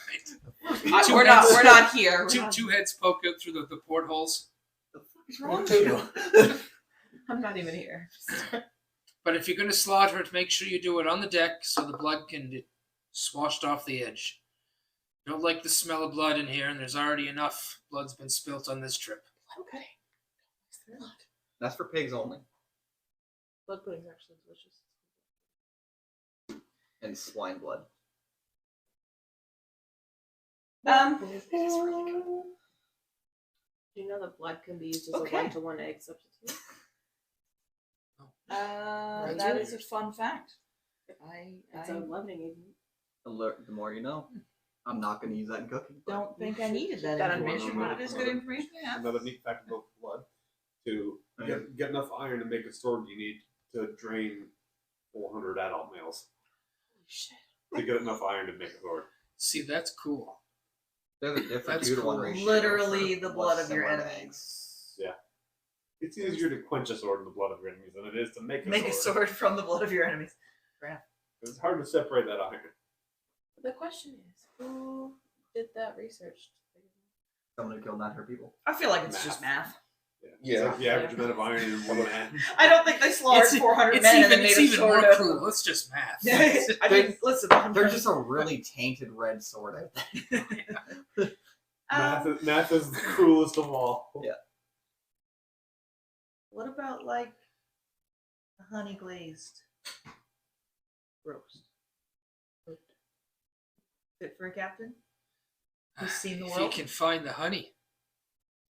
We're not here. Two heads poke out through the portholes. What's wrong with you? I'm not even here. But if you're going to slaughter it, make sure you do it on the deck so the blood can get swashed off the edge. Don't like the smell of blood in here, and there's already enough blood's been spilt on this trip. Okay. That's for pigs only. Blood pudding's actually delicious. And swine blood. Do you know that blood can be used as Okay. a 1-to-1 egg substitute? that is a fun fact. It's a leavening agent. The more you know. I'm not going to use that in cooking. but- Don't think I needed that That information, information. but it is good information to have. Another neat fact about blood: to get enough iron to make a sword, you need to drain 400 adult males Shit. to get enough iron to make a sword. See, that's cool. There's a different That's 2 to 1 cool. ratio. Literally for the what's blood of your similar to enemies. eggs. Yeah. It's easier to quench a sword in the blood of your enemies than it is to make a Make sword. a sword from the blood of your enemies. It's hard to separate that iron. The question is, who did that research? Someone who killed 900 people. I feel like it's just math. It's like the average amount of iron in one man. I don't think they slaughtered 400 men and then made it's a even sword more out of cruel. them. It's just math. I mean, listen, There's just a really tainted red sword out there. Math is the cruelest of all. Yeah. What about like a honey glazed roast? Fit for a captain? Who's seen the If world? you can find the honey,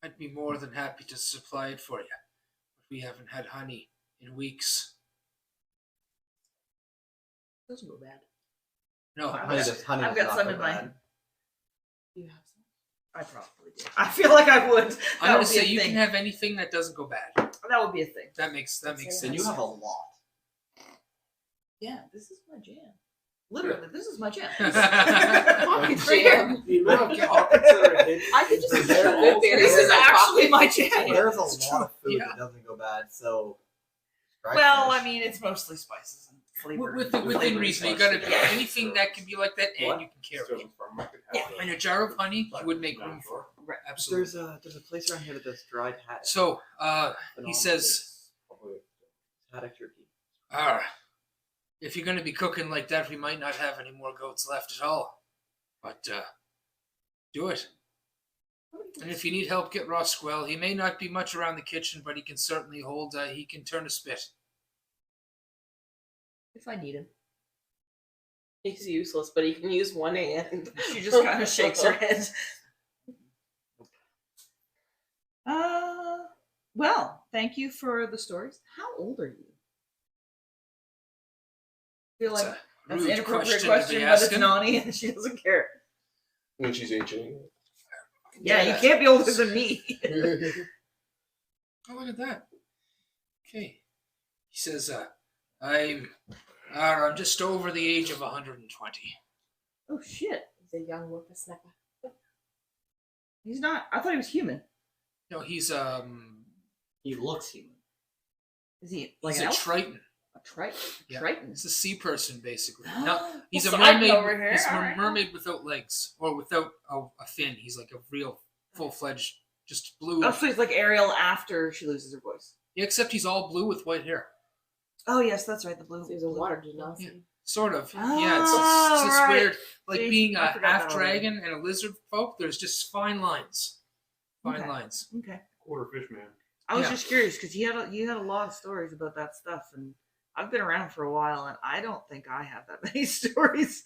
I'd be more than happy to supply it for you. But we haven't had honey in weeks. Doesn't go bad. No, Honey does I've got not some go in my- bad. You have some. I probably do. I feel like I would. I'm That gonna would be say a you thing. can have anything that doesn't go bad. That would be a thing. That makes Then sense. you have a lot. Yeah, this is my jam. Literally, this is my jam. Fucking jam. The amount of topics that are hidden. I could just is put there. good berries This in is my actually coffee. my jam. There's a lot of food Yeah. that doesn't go bad, so. try Well, fish. I mean, it's mostly spices and flavor. Within flavored reason, you stuff. gotta be anything that can be like that, and you can carry it. Yeah. In a jar of honey, you would make room for. Right. Absolutely. There's a place around here that does dried haddock. So, he says, Haddock jerky. if you're gonna be cooking like that, we might not have any more goats left at all. But do it. And if you need help, get Rosquell. He may not be much around the kitchen, but he can certainly hold. He can turn a spit. If I need him. He's useless, but he can use one hand. She just kind of shakes her head. Well, thank you for the stories. How old are you? I feel It's like a that's an rude inappropriate to question, be but it's asking. Nonny and she doesn't care. When she's aging. Yeah, you can't be older than me. Oh, look at that. Okay. He says, I'm just over the age of 120. Oh shit. He's a young whippersnapper. He's not. I thought he was human. No, he's He looks human. Is he like he's an a elf? Triton. A Triton? Yeah. Triton. He's a sea person, basically. No, he's a Poseidon mermaid. over here, He's a alright. mermaid without legs, or without a fin. He's like a real full-fledged, just blue. Oh, so he's like Ariel after she loses her voice. Yeah, except he's all blue with white hair. Oh yes, that's right. The blue. He's a water genasi. Yeah. Sort of. Oh, Yeah, it's this right. weird, like See, being I a forgot half that already. dragon and a lizard folk. There's just fine lines. Fine Okay. lines. Okay. Quarter fish man. I was Yeah. just curious because you had a lot of stories about that stuff, and I've been around for a while, and I don't think I have that many stories.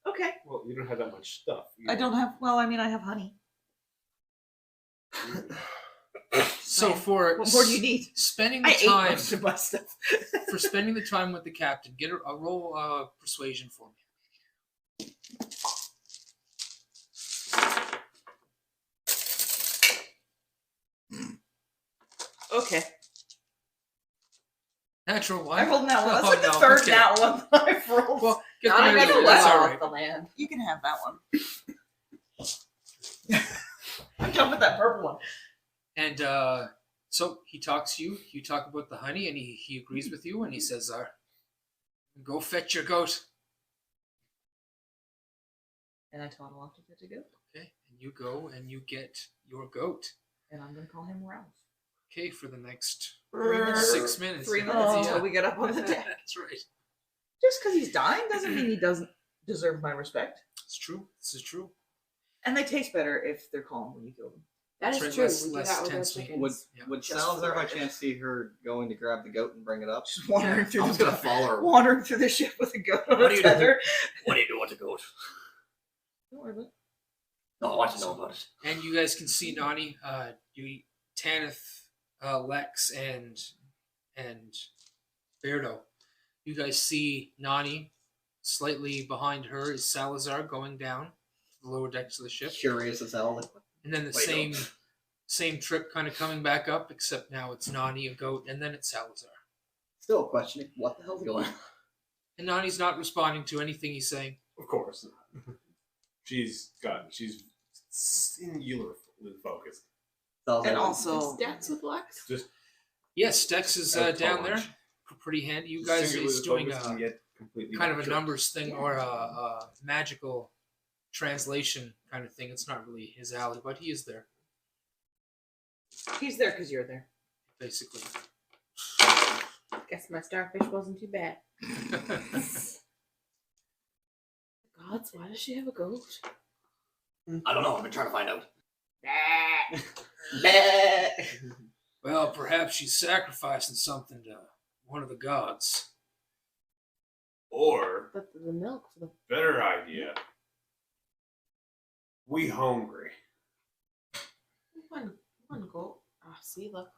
Okay. Well, you don't have that much stuff. I don't have. Well, I mean, I have honey. So Fine. for What more do you need? spending I the ate time most of my stuff. for spending the time with the captain, get a roll persuasion for me. Okay. Natural one. I rolled that one. That's Oh, like the no, third okay. that one I've rolled. Well, get I the got middle, a that's well all off right. the land. You can have that one. I'm done with that purple one. And so he talks to you. You talk about the honey, and he agrees with you, and he says, "Go fetch your goat." And I toddle off to get to go. Okay, and you go and you get your goat. And I'm going to call him Ralph. Okay, for the next 3 minutes. 6 minutes. 3 minutes Yeah. until we get up on the deck. That's right. Just because he's dying doesn't mean he doesn't deserve my respect. It's true. This is true. And they taste better if they're calm when you kill them. That That's is right, true. less- We do less that with our tense meat. chickens. Would Yeah. would Just Salazar by for- chance see her going to grab the goat and bring it up? Just wandering through I'm the just gonna follow her. wandering through the ship with a goat on What a are you doing? tether. What do you do with the goat? Don't worry about it. No, I want to know about it. And you guys can see Nonny, Tanith, Lex, and Beardo. You guys see Nonny. Slightly behind her is Salazar going down. the lower decks of the ship. Curious as hell. Like, And then the Wait, same trip kind of coming back up, except now it's Nonny, a goat, and then it's Salazar. still questioning what the hell's going on. And Nonny's not responding to anything he's saying. Of course not. She's singularly focused. Salazar, And also, Depths of Lex. Just Yes, Dex is down there. Pretty handy. You guys is doing kind of a numbers thing or a magical translation kind of thing. It's not really his alley, but he is there, he's there because you're there. basically. Guess my starfish wasn't too bad. Gods, why does she have a goat? I don't know. I've been trying to find out. Well, perhaps she's sacrificing something to one of the gods. Or, The milk for the better idea, we hungry. one goat. Oh, see, look,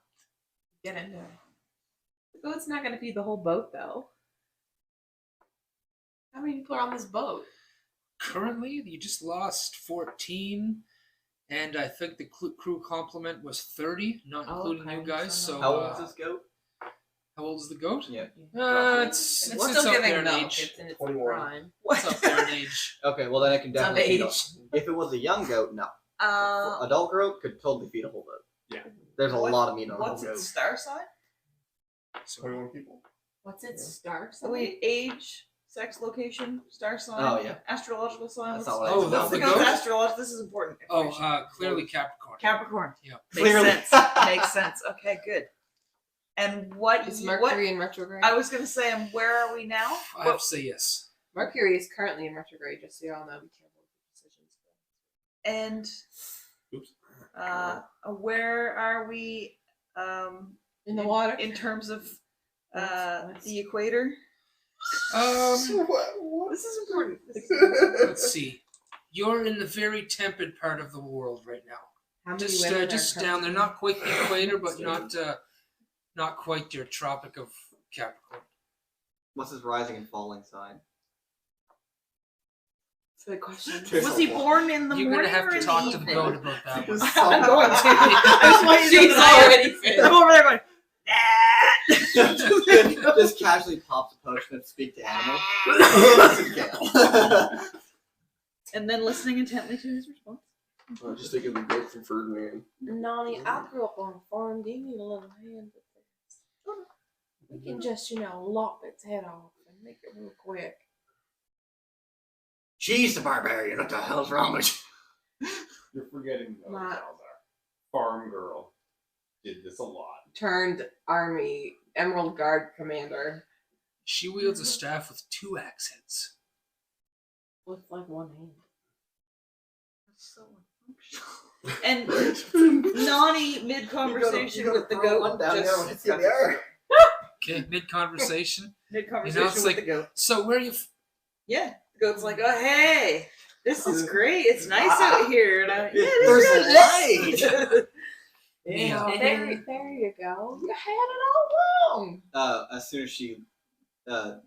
get into it. The goat's not going to feed the whole boat, though. How many people are on this boat? Currently, you just lost 14, and I think the crew complement was 30, not including okay, you guys. so So, how old is this goat? how old is the goat? Yeah. It's And up still there giving in milk. age. It's in its 21. prime. It's up there in age. Okay, well then I can It's of definitely feed age. If it was a young goat, no. Uh, Adult goat could totally feed a whole goat. Yeah. There's a What- lot of meat on a what's whole its goat. star sign? 21 people. What's its star Oh, sign? wait, age, sex, location, star sign. Oh, yeah. Astrological sign. That's What's- not what I Oh, said. that's the Let's go with goat? astrological. This is important. information. Clearly Capricorn. Capricorn. Yeah. Clearly. Makes sense. Makes sense. Okay, good. And what? It's what? Mercury in retrograde. I was gonna say, and where are we now? I have to say yes. Mercury is currently in retrograde, just so y'all know. Be careful with your decisions. And Oops. where are we? In the water. In terms of What's- the equator. What? This is important. Let's see. You're in the very temperate part of the world right now. How many Just women are just down there, not quite the equator, but not quite your Tropic of Capricorn. What's his rising and falling sign? That's a good question. There's Was a he lot. born in the You're morning gonna have or to in talk the to the evening? goat about that one. I'm going to. I just want you to She's know. already finished. I'm over there going. Just casually pops a potion and speak to animals. And then listening intently to his response. I just think it'd be great from Ferdinand. Nonny, I grew up on a farm. Do you need a little hand with this? We can just, lop its head off and make it real quick. She's the barbarian. What the hell's wrong with you? You're forgetting Not- Salazar. Farm girl did this a lot. Turned army Emerald Guard commander She wields a staff with 2 axe heads. with like one hand. So and Nani mid conversation with the goat. One down there just when it's in the air. Okay, mid-conversation. mid conversation it's with like- the goat. So where are you... Yeah, the goat's like, oh hey, this is great. It's nice out here. And I, yeah, it There's is really light. nice. Yeah. There you go. You had it all wrong. As soon as she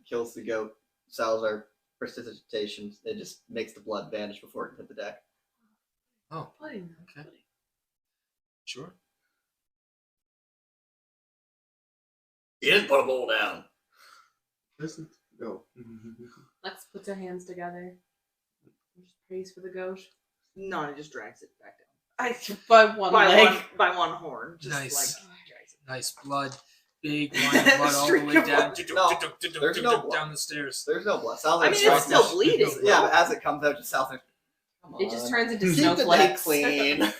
kills the goat, Salazar prestidigitation, it just makes the blood vanish before it can hit the deck. Oh, Pudding. okay. Sure. You just put a bowl down. Listen. No. Lex puts her hands together. Just prays for the goat. Nani just drags it back down. By one leg. By one horn. Just Nice. like drags it. Nice blood. Big line of blood all the way Streak of down. blood. There's no blood. Down the stairs. There's no blood. Salazar I mean, tries it's still to- bleeding. Yeah, but as it comes out, just Salazar. Come It just on. turns into Keep the deck snowflakes. clean.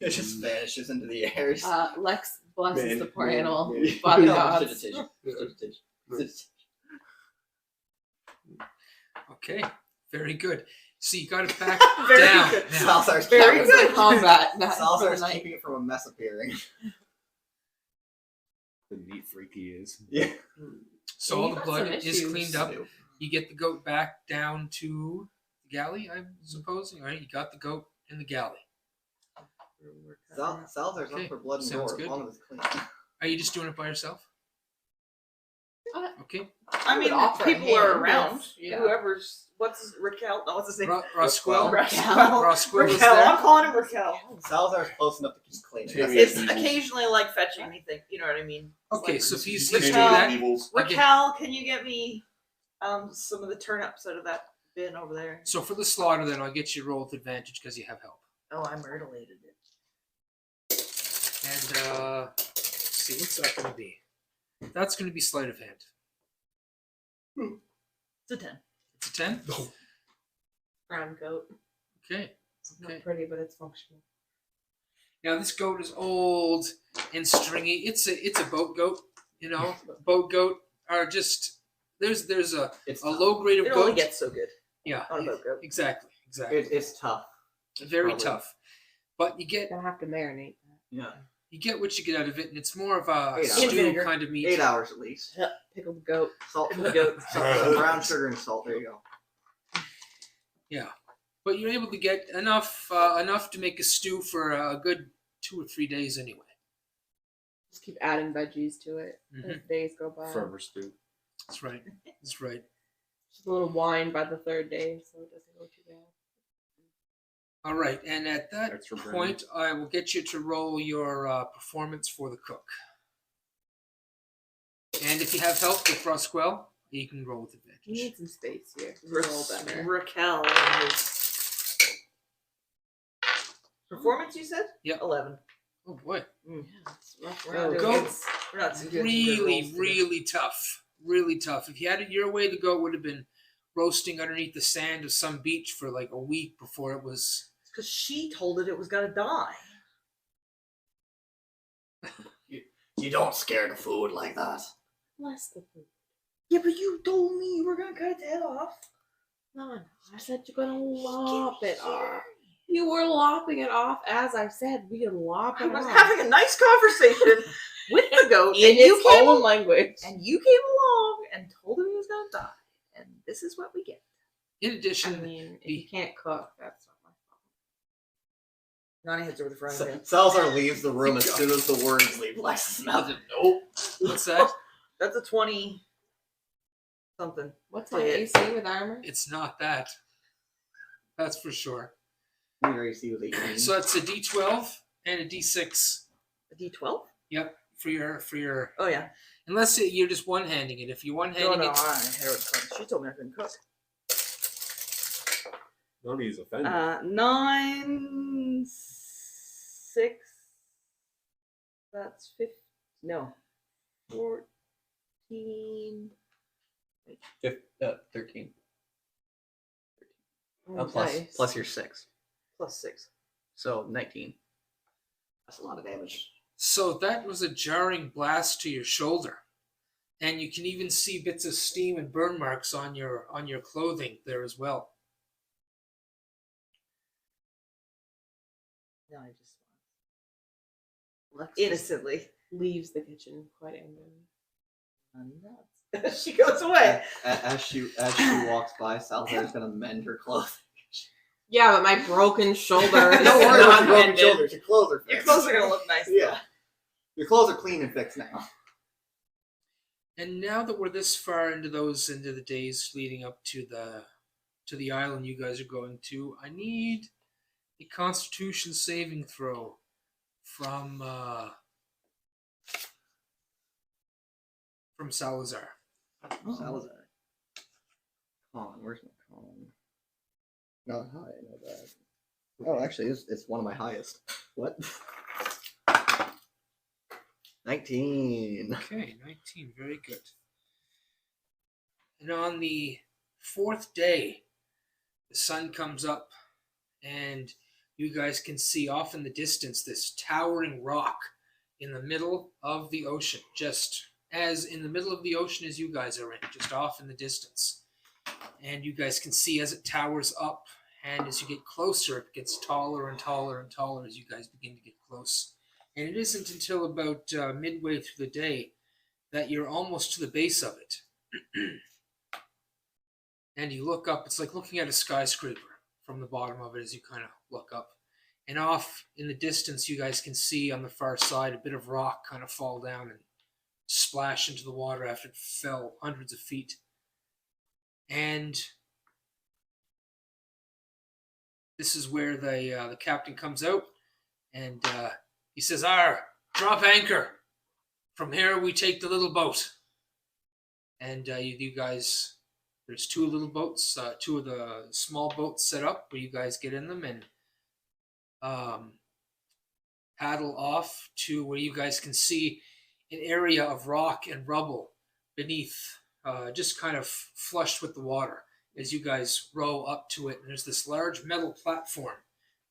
It just vanishes into the air. Lex blesses the poor animal. man. By the No, gods. prestidigitation. Prestidigitation. Okay, very good. So you got it back Very down. good. Now, Salazar's Very keeping- good. Combat. Not Salazar's for the night. keeping it from a mess appearing. The neat freak he is. Yeah. so Yeah, all you the got blood some is issues. cleaned up. You get the goat back down to the galley, I'm supposing. All right, you got the goat in the galley. Salazar's Okay, up for blood and sounds gore good. as long as it's clean. Are you just doing it by yourself? Okay. I mean, would offer a people are hand around. if- yeah. Whoever's Raquel? No, what's his name? Rosquell. Raquel. Rosquell is Raquel. there. I'm calling him Raquel. Salazar's close enough to keep cleaning. Tammy It's Weevils. occasionally like fetching me things. You know what I mean? It's Okay, like, so if you Tammy see Raquel. that, Weevils. Okay. Raquel, can you get me some of the turnips out of that bin over there? so for the slaughter, then I'll get you a roll with advantage because you have help. Oh, I myrtleated it. And let's see, what's that going to be? That's going to be sleight of hand. It's a 10. It's a 10. Brown goat. Okay. It's Okay. not pretty, but it's functional. Now this goat is old and stringy. It's a boat goat. You know, boat goat are just there's a It's a low grade of It goat. only gets so good yeah, on a boat goat. exactly. it's tough. Very probably. tough. But you get Gonna have to marinate that. Yeah. what you get out of it, and it's more of a 8 stew vinegar. kind of meat. 8 hours at least. Pickled goat. Salt, Pickled goat. salt, brown sugar and salt. There you go. Yeah, but you're able to get enough to make a stew for a good 2 or 3 days anyway. Just keep adding veggies to it as days go by. Forever stew. That's right. That's right. Just a little wine by the third day, so it doesn't go too bad. All right, and at that Extra brandy. point, I will get you to roll your performance for the cook. And if you have help with Rosquell, you can roll with You advantage. need some space here. It's a little better. Raquel. and his- Performance, you said? Yep. 11. Oh boy, Yeah, it's rough We're around not, it. Go. doing, we're not doing good really, rolls today. really tough. Really tough. If you had it your way, the goat would have been roasting underneath the sand of some beach for like a week before it was. Because she told it was going to die. You don't scare the food like that. Bless the food. Yeah, but you told me you were going to cut its head off. No, I said you're gonna lop it off. You were lopping it off, as I said. We can lop I it was off. having a nice conversation with the goat, in and you its came own language. and you came along and told him he was going to die. And this is what we get. In I addition, mean, if you can't cook, that's not my Nonny heads over the frying pan. Salazar leaves the room as soon as the words leave Lex's mouth. Nope. what's that? That's a 20 something. What's my Play it. AC with armor? It's not that. That's for sure. Your AC was 18. So it's a D12 and a D6. A D12? Yep, for your. Oh, yeah. Unless you're just one handing it. If you're one No, handing no, it, she told me I couldn't cook. Nonny's offended. 9, 6. That's 15. No. 14. 13. Oh, plus, nice. plus your 6. Plus 6. So 19. That's a lot of damage. so that was a jarring blast to your shoulder, and you can even see bits of steam and burn marks on your clothing there as well. No, I just. Innocently. Leaves the kitchen quite angrily. I'm nuts. She goes away. As she walks by, Salazar's gonna mend her clothes. Yeah, but my broken shoulder. Don't is worry not about broken mended. shoulders. Your clothes are fixed. Your clothes are going to look nice. Yeah. Your clothes are clean and fixed now. And now that we're this far into the days leading up to the island you guys are going to, I need a Constitution saving throw from Salazar. Salazar. Con, where's my con? Not high, I know that. Oh, actually, it's one of my highest. What? 19. Okay, 19, very good. And on the 4th day, the sun comes up, and you guys can see off in the distance this towering rock in the middle of the ocean, just as in the middle of the ocean as you guys are in, just off in the distance. And you guys can see as it towers up, and as you get closer, it gets taller and taller and taller as you guys begin to get close. And it isn't until about midway through the day that you're almost to the base of it. And you look up, it's like looking at a skyscraper from the bottom of it as you kind of look up. And off in the distance, you guys can see on the far side a bit of rock kind of fall down and splash into the water after it fell hundreds of feet. And this is where the captain comes out, and he says, drop anchor. From here, we take the little boat. And you guys, there's two little boats, two of the small boats set up where you guys get in them and paddle off to where you guys can see an area of rock and rubble beneath, just kind of flushed with the water as you guys row up to it. And there's this large metal platform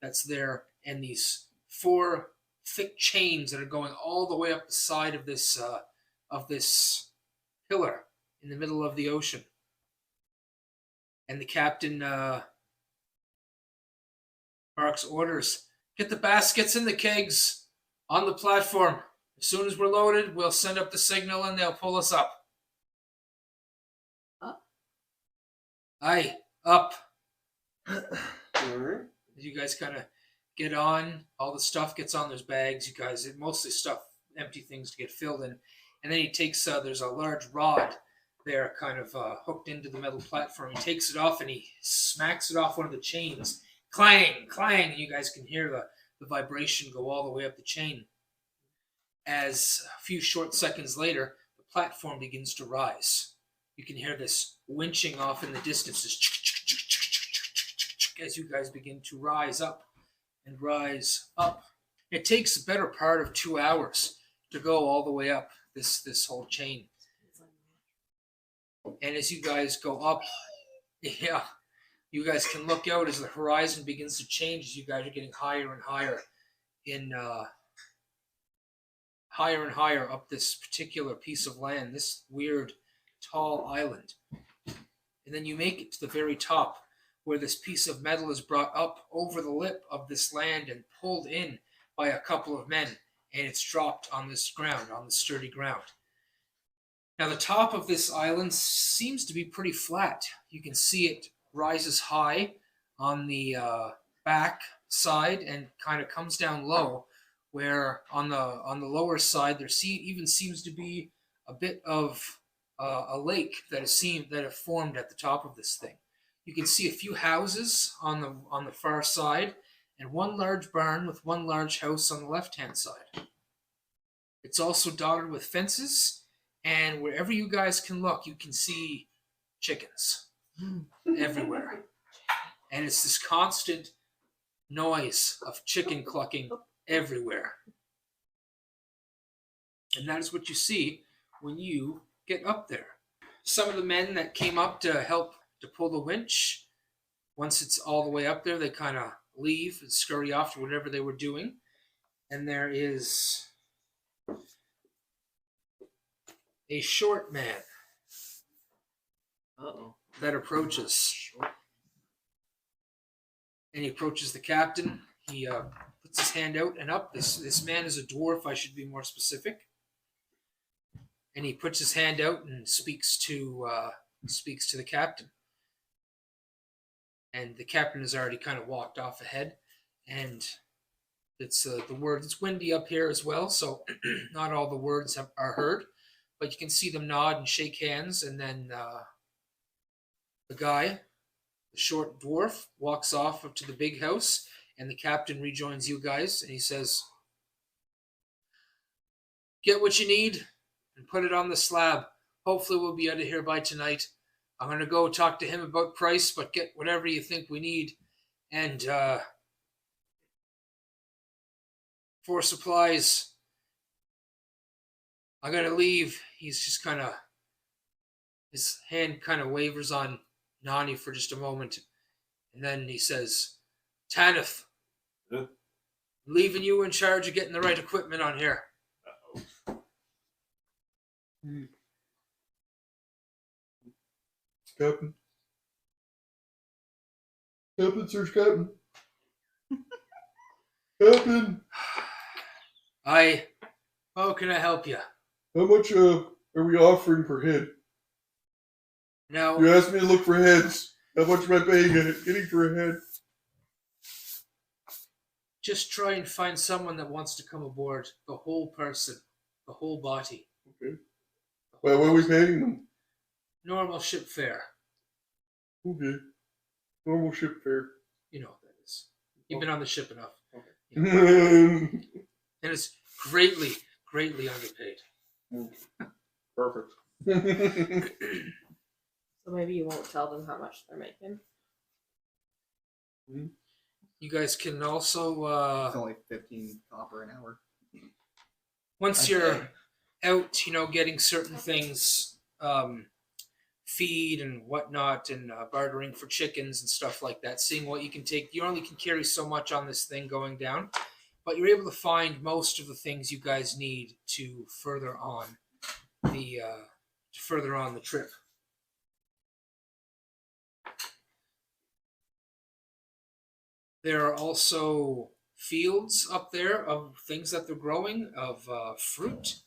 that's there, and these 4 thick chains that are going all the way up the side of this pillar in the middle of the ocean. And the captain barks orders, get the baskets and the kegs on the platform. As soon as we're loaded, we'll send up the signal and they'll pull us up. Up? Aye, up. Alright. You guys kind of get on. All the stuff gets on. There's bags. You guys, mostly stuff, empty things to get filled in. And then he takes, there's a large rod there kind of hooked into the metal platform. He takes it off and he smacks it off one of the chains. Clang, clang. And you guys can hear the vibration go all the way up the chain. As a few short seconds later, the platform begins to rise. You can hear this winching off in the distance as you guys begin to rise up and rise up. It takes the better part of 2 hours to go all the way up this whole chain. And as you guys go up, yeah, you guys can look out as the horizon begins to change, as you guys are getting higher and higher higher and higher up this particular piece of land, this weird tall island. And then you make it to the very top, where this piece of metal is brought up over the lip of this land and pulled in by a couple of men, and it's dropped on this ground, on the sturdy ground. Now the top of this island seems to be pretty flat. You can see it rises high on the back side and kind of comes down low, where on the lower side there even seems to be a bit of a lake that have formed at the top of this thing. You can see a few houses on the far side, and one large barn with one large house on the left-hand side. It's also dotted with fences, and wherever you guys can look, you can see chickens everywhere. And it's this constant noise of chicken clucking everywhere. And that is what you see when you get up there. Some of the men that came up to help to pull the winch, once it's all the way up there, they kind of leave and scurry off to whatever they were doing. And there is a short man that approaches. And he approaches the captain. He puts his hand out and up. This man is a dwarf, I should be more specific. And he puts his hand out and speaks to the captain. And the captain has already kind of walked off ahead. And it's the words. It's windy up here as well, so not all the words are heard. But you can see them nod and shake hands. And then the guy, the short dwarf, walks off up to the big house. And the captain rejoins you guys. And he says, get what you need and put it on the slab. Hopefully we'll be out of here by tonight. I'm going to go talk to him about price, but get whatever you think we need. And for supplies, I'm going to leave. He's just kind of, his hand kind of wavers on Nonny for just a moment. And then he says, Tanith, leaving you in charge of getting the right equipment on here. Captain. Captain, sir, Captain. Captain. How can I help you? How much are we offering per head? Now, You asked me to look for heads. How much am I getting for a head? just try and find someone that wants to come aboard. The whole person, the whole body. Okay. Well, what are we paying them? Normal ship fare. Okay. Normal ship fare. You know what that is. You've been on the ship enough. Perfect. And it's greatly, greatly underpaid. So maybe you won't tell them how much they're making. You guys can also, It's only 15 copper an hour. once you're out, getting certain things, feed and whatnot, and bartering for chickens and stuff like that, seeing what you can take. You only can carry so much on this thing going down, but you're able to find most of the things you guys need to further on the trip. There are also fields up there of things that they're growing, of fruit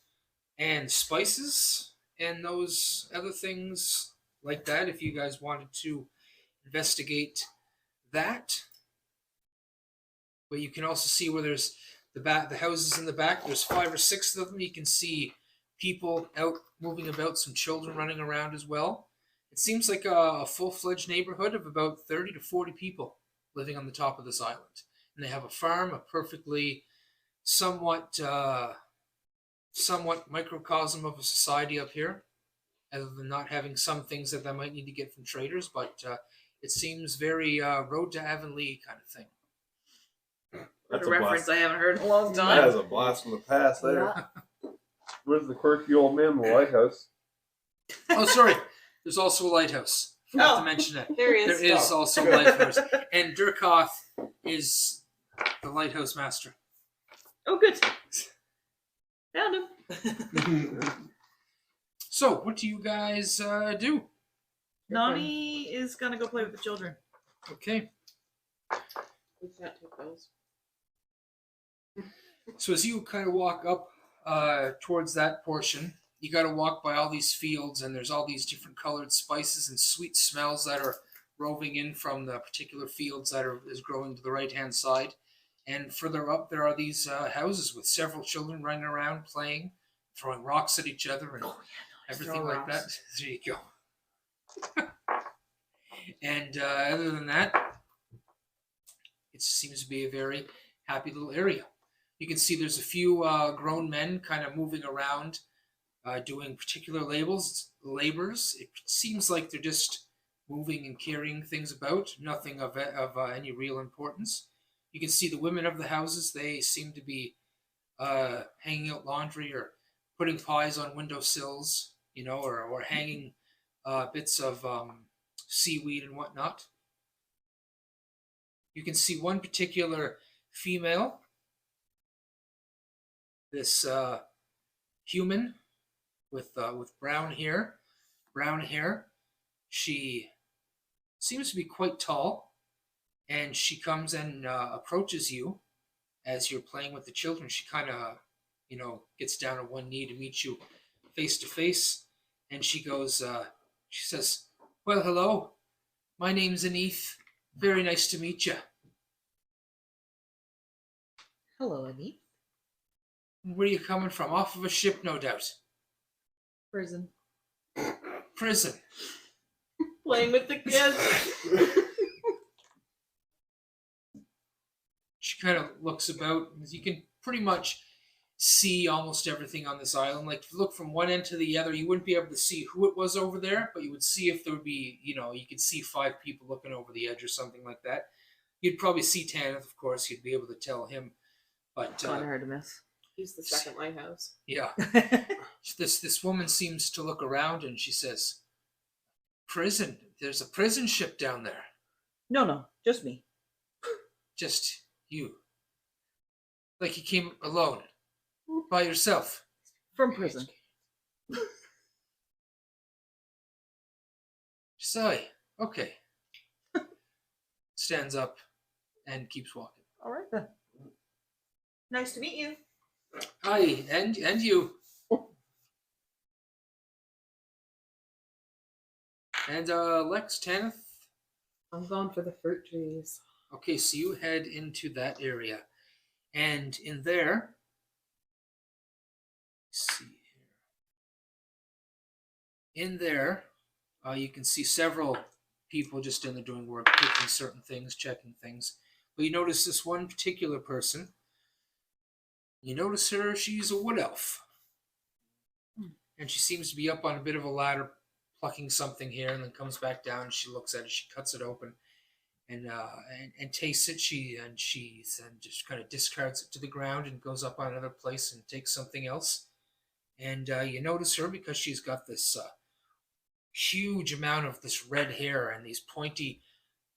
and spices and those other things like that, if you guys wanted to investigate that. But you can also see where there's the houses in the back. There's 5 or 6 of them. You can see people out moving about, some children running around as well. It seems like a full-fledged neighborhood of about 30 to 40 people living on the top of this island. And they have a farm, a perfectly somewhat microcosm of a society up here, other than not having some things that they might need to get from traders, but it seems very Road to Avonlea kind of thing. What That's a a reference blast. I haven't heard in a long That time. is a blast from the past there. Yeah. Where's the quirky old man in the lighthouse? Oh, sorry. There's also a lighthouse. Forgot Oh. to mention that. There he There is. is also a lighthouse. And Durkoth is the lighthouse master. Oh, good. Found him. So, what do you guys do? Nonny is gonna go play with the children. Okay. We can't take those. So as you kind of walk up towards that portion, you got to walk by all these fields, and there's all these different colored spices and sweet smells that are roving in from the particular fields that is growing to the right-hand side. And further up, there are these houses with several children running around, playing, throwing rocks at each other, and everything Throw like that. rocks. There you go. And other than that, it seems to be a very happy little area. You can see there's a few grown men kind of moving around, doing particular labors. It seems like they're just moving and carrying things about, nothing of any real importance. You can see the women of the houses. They seem to be hanging out laundry or putting pies on windowsills, or hanging bits of seaweed and whatnot. You can see one particular female, this human with brown hair. She seems to be quite tall, and she comes and approaches you as you're playing with the children. She kind of, gets down on one knee to meet you face to face, and she goes, she says, "Well, hello, my name's Anith. Very nice to meet you. Hello, Annie. Where are you coming from? Off of a ship, no doubt. Prison. Prison. Playing with the kids. She kind of looks about. You can pretty much see almost everything on this island. Like, if you look from one end to the other, you wouldn't be able to see who it was over there, but you would see if there would be, you could see 5 people looking over the edge or something like that. You'd probably see Tanith, of course. You'd be able to tell him. But Kind of hard to miss. He's the second lighthouse. yeah, this woman seems to look around and she says, "Prison. There's a prison ship down there. No, just me. Just you. Like you came alone, by yourself." From prison. Sorry. Okay. Stands up and keeps walking. All right then. Nice to meet you. Hi, and you. And Lex, Tanith. I'm going for the fruit trees. Okay, so you head into that area, and in there, let's see here. In there, you can see several people just in there doing work, picking certain things, checking things. But you notice this one particular person. You notice her, she's a wood elf. And she seems to be up on a bit of a ladder, plucking something here, and then comes back down, and she looks at it, she cuts it open, and tastes it. She just kind of discards it to the ground and goes up on another place and takes something else. And you notice her because she's got this huge amount of this red hair and these pointy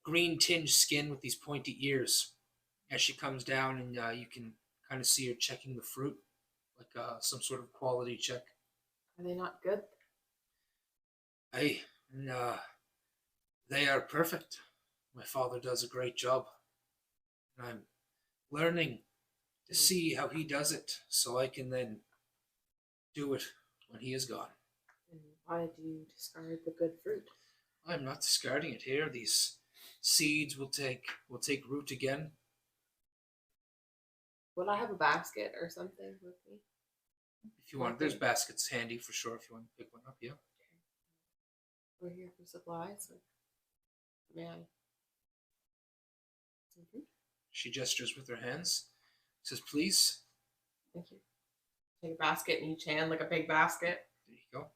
green tinged skin with these pointy ears. As she comes down, and you can kind of see her checking the fruit, like some sort of quality check. Are they not good? They are perfect. My father does a great job. I'm learning to see how he does it, so I can then do it when he is gone. And why do you discard the good fruit? I'm not discarding it here. These seeds will take root again. Would I have a basket or something with me? If you want, there's baskets handy for sure. If you want to pick one up, yeah. We're here for supplies. So may I? She gestures with her hands. Says, "Please." Thank you. Take a basket in each hand, like a big basket. There you go.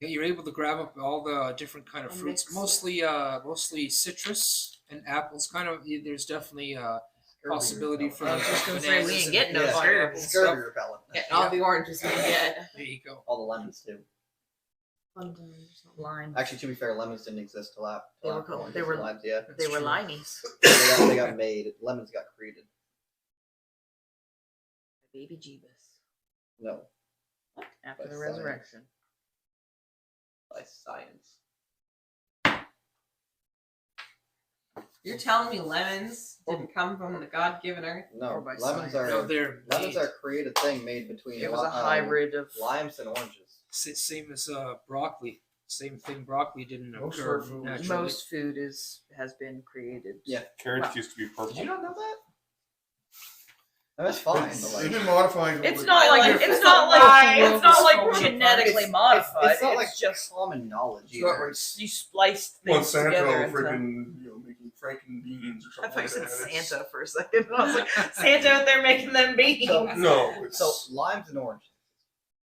Yeah, you're able to grab up all the different kind of And fruits, mix it. mostly citrus and apples. Kind of, there's definitely possibility for I was just gonna say, we bananas ain't getting no Yeah. scurvy. Scurvy repellent. Getting all the oranges we get. There you go. All the lemons too. Lime. Actually, to be fair, lemons didn't exist till after. They were called- they were- limes, yeah. They were true. limeys. They got made. Lemons got created. Baby Jeebus. No, After By the science. resurrection. by science. You're telling me lemons didn't come from the God-given earth? No, Or by lemons science. are No, they're lemons made. are a created thing made between. It was a hybrid of limes and oranges. Same as broccoli. Same thing broccoli didn't Most occur of them- naturally. most food has been created. Yeah. Carrots Wow. used to be purple. Did you not know that? That's fine. But They've like, been modifying. It's over not the- like Like, it's it's not a like lie. it's not It's like falling genetically apart. modified. it's not like just common knowledge It's not either. like you spliced things Monsanto together into. freaking making Franken beans or I something thought you like said that. It's- Santa for a second. I was like, Santa out there making them beans. So- No, it's So limes and oranges,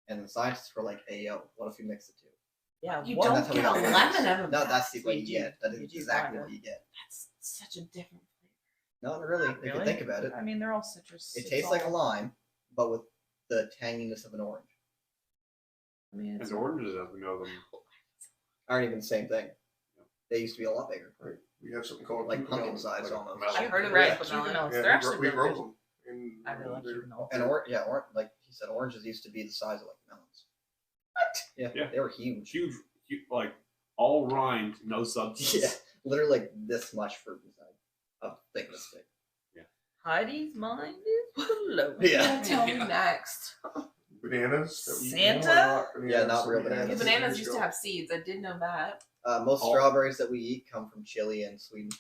and the scientists were like, "Hey, yo, what if we mix the two?" yeah, You what? don't That's how we get a got lemons. lemon out of No, that. that's what you You do. get. That You is do exactly kinda. what you get. That's such a different flavor. Not really. If you Really? think about it, I mean, they're all citrus. it It's tastes like a all- lime, but with the tanginess of an orange. I mean, it's And oranges, as we know them. Aren't even the same thing. They used to be a lot bigger. right. We have something called Like cucumber pumpkin size like a almost. melon. I've heard of right, red Cucumber melon. melons. Yeah, They're actually we really grow good. them. And I really like they're- cucumber. And like he said, oranges used to be the size of like melons. What? Yeah, Yeah. they were huge. Huge, like all rind, no substance. Yeah, literally like this much fruit inside. A thickness stick. Heidi's mind is blown. Yeah. Tell me next. Bananas. that we eat. Santa? No, not bananas. Yeah, not real We had bananas. Yeah, some bananas years used to ago. have seeds. I did know that. Most Oh. strawberries that we eat come from Chile and Sweden.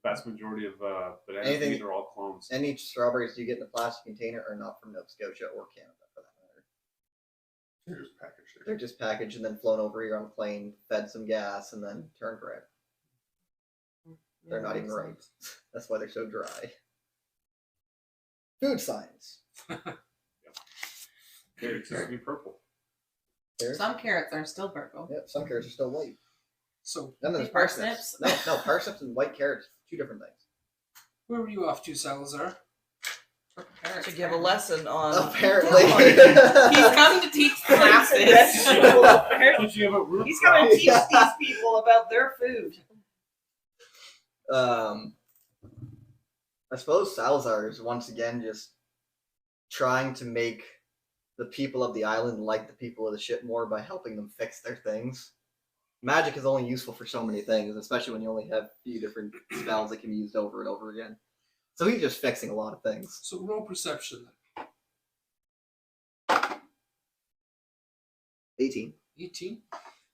Vast majority of bananas Anything- we eat are all clones. Any strawberries you get in a plastic container are not from Nova Scotia or Canada, for that matter. They're just packaged there. They're just packaged and then flown over here on a plane, fed some gas, and then turned red. They're not even Makes ripe. sense. That's why they're so dry. Food science. Carrots used to be purple. There's, Some carrots are still purple. yep, some carrots are still white. So, Then there's Think parsnips. No, parsnips and white carrots, two different things. where were you off to, Salazar? Purple carrots. To give a lesson on. Apparently. He's coming to teach the masses. Did you have a root He's going to crop? teach these people about their food. I suppose Salazar is once again just trying to make the people of the island like the people of the ship more by helping them fix their things. Magic is only useful for so many things, especially when you only have a few different spells that can be used over and over again. So he's just fixing a lot of things. So roll perception then. 18. 18.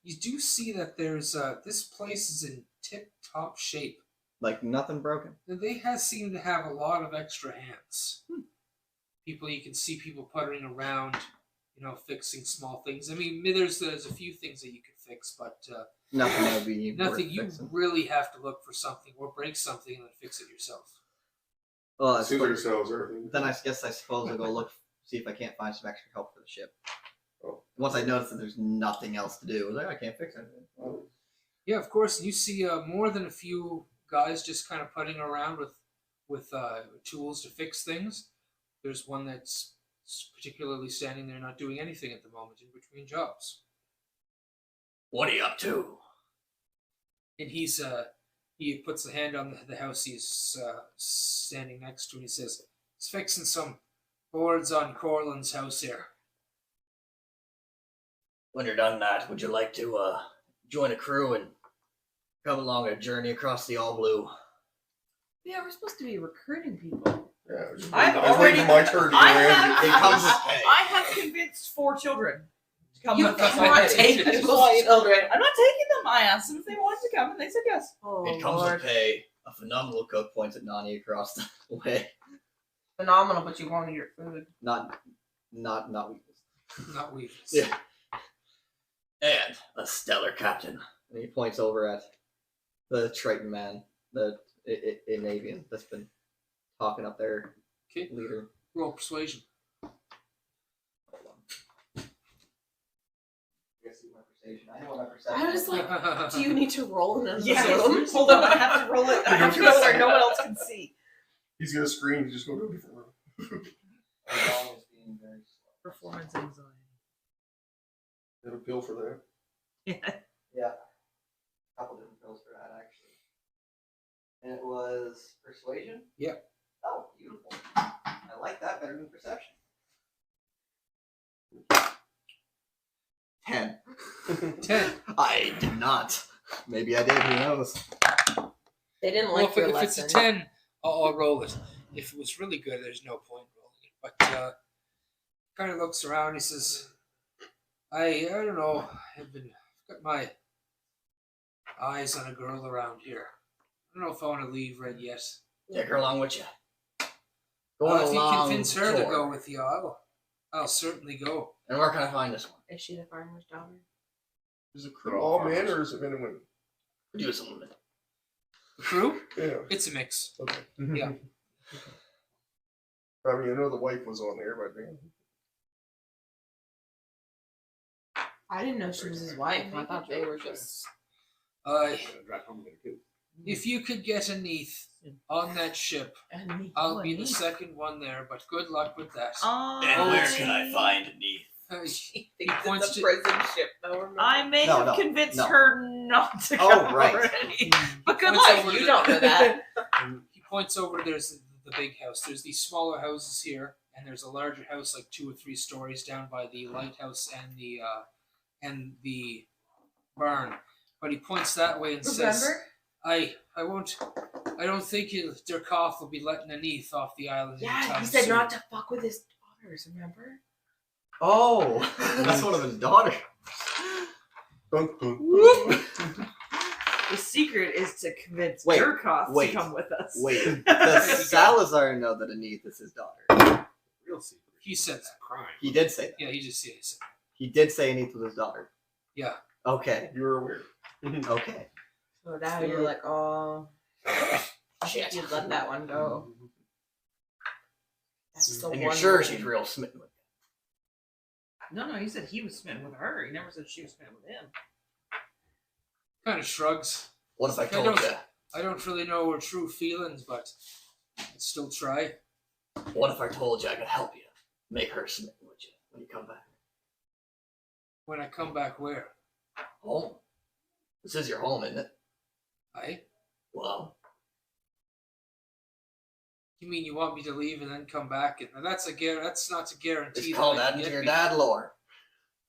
You do see that there's this place is in tip-top shape. Like nothing broken. They seem to have a lot of extra hands. People, you can see people puttering around fixing small things. I mean, there's a few things that you could fix, but Nothing that would be nothing. worth You fixing. really have to look for something or break something and then fix it yourself. Well, I Scissor suppose, sells everything. then I suppose I'll go look, see if I can't find some extra help for the ship. Oh. Once I notice that there's nothing else to do, I was like, I can't fix anything. Well, Yeah, of course. You see more than a few guys just kind of putting around with tools to fix things. There's one that's particularly standing there not doing anything at the moment in between jobs. What are you up to? And he puts a hand on the house he's standing next to, and he says, "He's fixing some boards on Corlin's house here." When you're done that, would you like to join a crew and come along a journey across the All Blue? Yeah, we're supposed to be recruiting people. Yeah, I was just I've waiting- I was waiting for my already- turn to I go in. have- It comes with pay. I have convinced 4 children to come You with us cannot already. take I just those want you to know, I'm not taking them. I asked them if they wanted to come, and they said yes. Oh, It comes Lord. with pay. A phenomenal cook points at Nonny across the way. Phenomenal, but you wanted your food. Not weakness. Not we. Yeah. And a stellar captain. And he points over at the Triton man, the Inavian that's been talking up there. Okay. Leader. Roll persuasion. Hold on. I know what my perception I was is. like, do you need to roll in Yeah, Zoom? hold on. I have to roll it. I have to roll where no one else can see. He's gonna scream. You just go to a different room. Along is being very slow. Performance anxiety. Get a pill for that. Yeah. A couple different pills for that, actually. And it was persuasion? Yep. Oh, beautiful. I like that better than perception. 10. 10. I did not. Maybe I did, who knows? They didn't Well, like your if lesson. it's a 10, I'll roll it. If it was really good, there's no point rolling it. But kind of looks around. He says, I don't know. I've got my eyes on a girl around here. I don't know if I want to leave right yet. Take her along with you. Go on If a you long convince her to tour. go with you, I'll certainly go. And where can I find this one? Is she the farmer's daughter? Is it crew all men or is it men and women? Do something. The crew? Yeah. It's a mix. Okay. Yeah. I mean, I know the wife was on there, but I didn't know she was his wife. I thought they were just. Drive home with a kid. If you could get a Neath on that ship, I'll be the second one there, but good luck with that. And where can I find Neath? He It's points a to- prison ship, though. Remember? I may No, have no, convinced no. her not to Oh, come right. already. But good Points luck. over to You the- don't know that. He points over. There's the big house. There's these smaller houses here, and there's a larger house, like 2 or 3 stories down by the lighthouse and the barn. But he points that way and says, Remember? I won't. I don't think Dirkov will be letting a Neath off the island. Yeah, anytime he said soon." not to fuck with his daughters. Remember? Oh, that's one of his daughters. dun, dun. The secret is to convince Wait, Durkov wait, to come with us. Wait, does Salazar know that Anith is his daughter? Real secret. He said that. Crime. He did say that. Yeah, he just said. He did say Anith was his daughter. Yeah. Okay. You were aware. Okay. So now you're like, oh, Shit. you'd let that one go. That's the And one. you're sure rule. she's real smitten with No, he said he was smitten with her. He never said she was smitten with him. Kind of shrugs. What if I I told don't- you? I don't really know her true feelings, but I'd still try. What if I told you I could help you make her smitten with you when you come back When I come back, where? home? This is your home, isn't it? I? Well, You mean you want me to leave and then come back? And that's not a guarantee. it's that called I can adding to get your me- dad lore.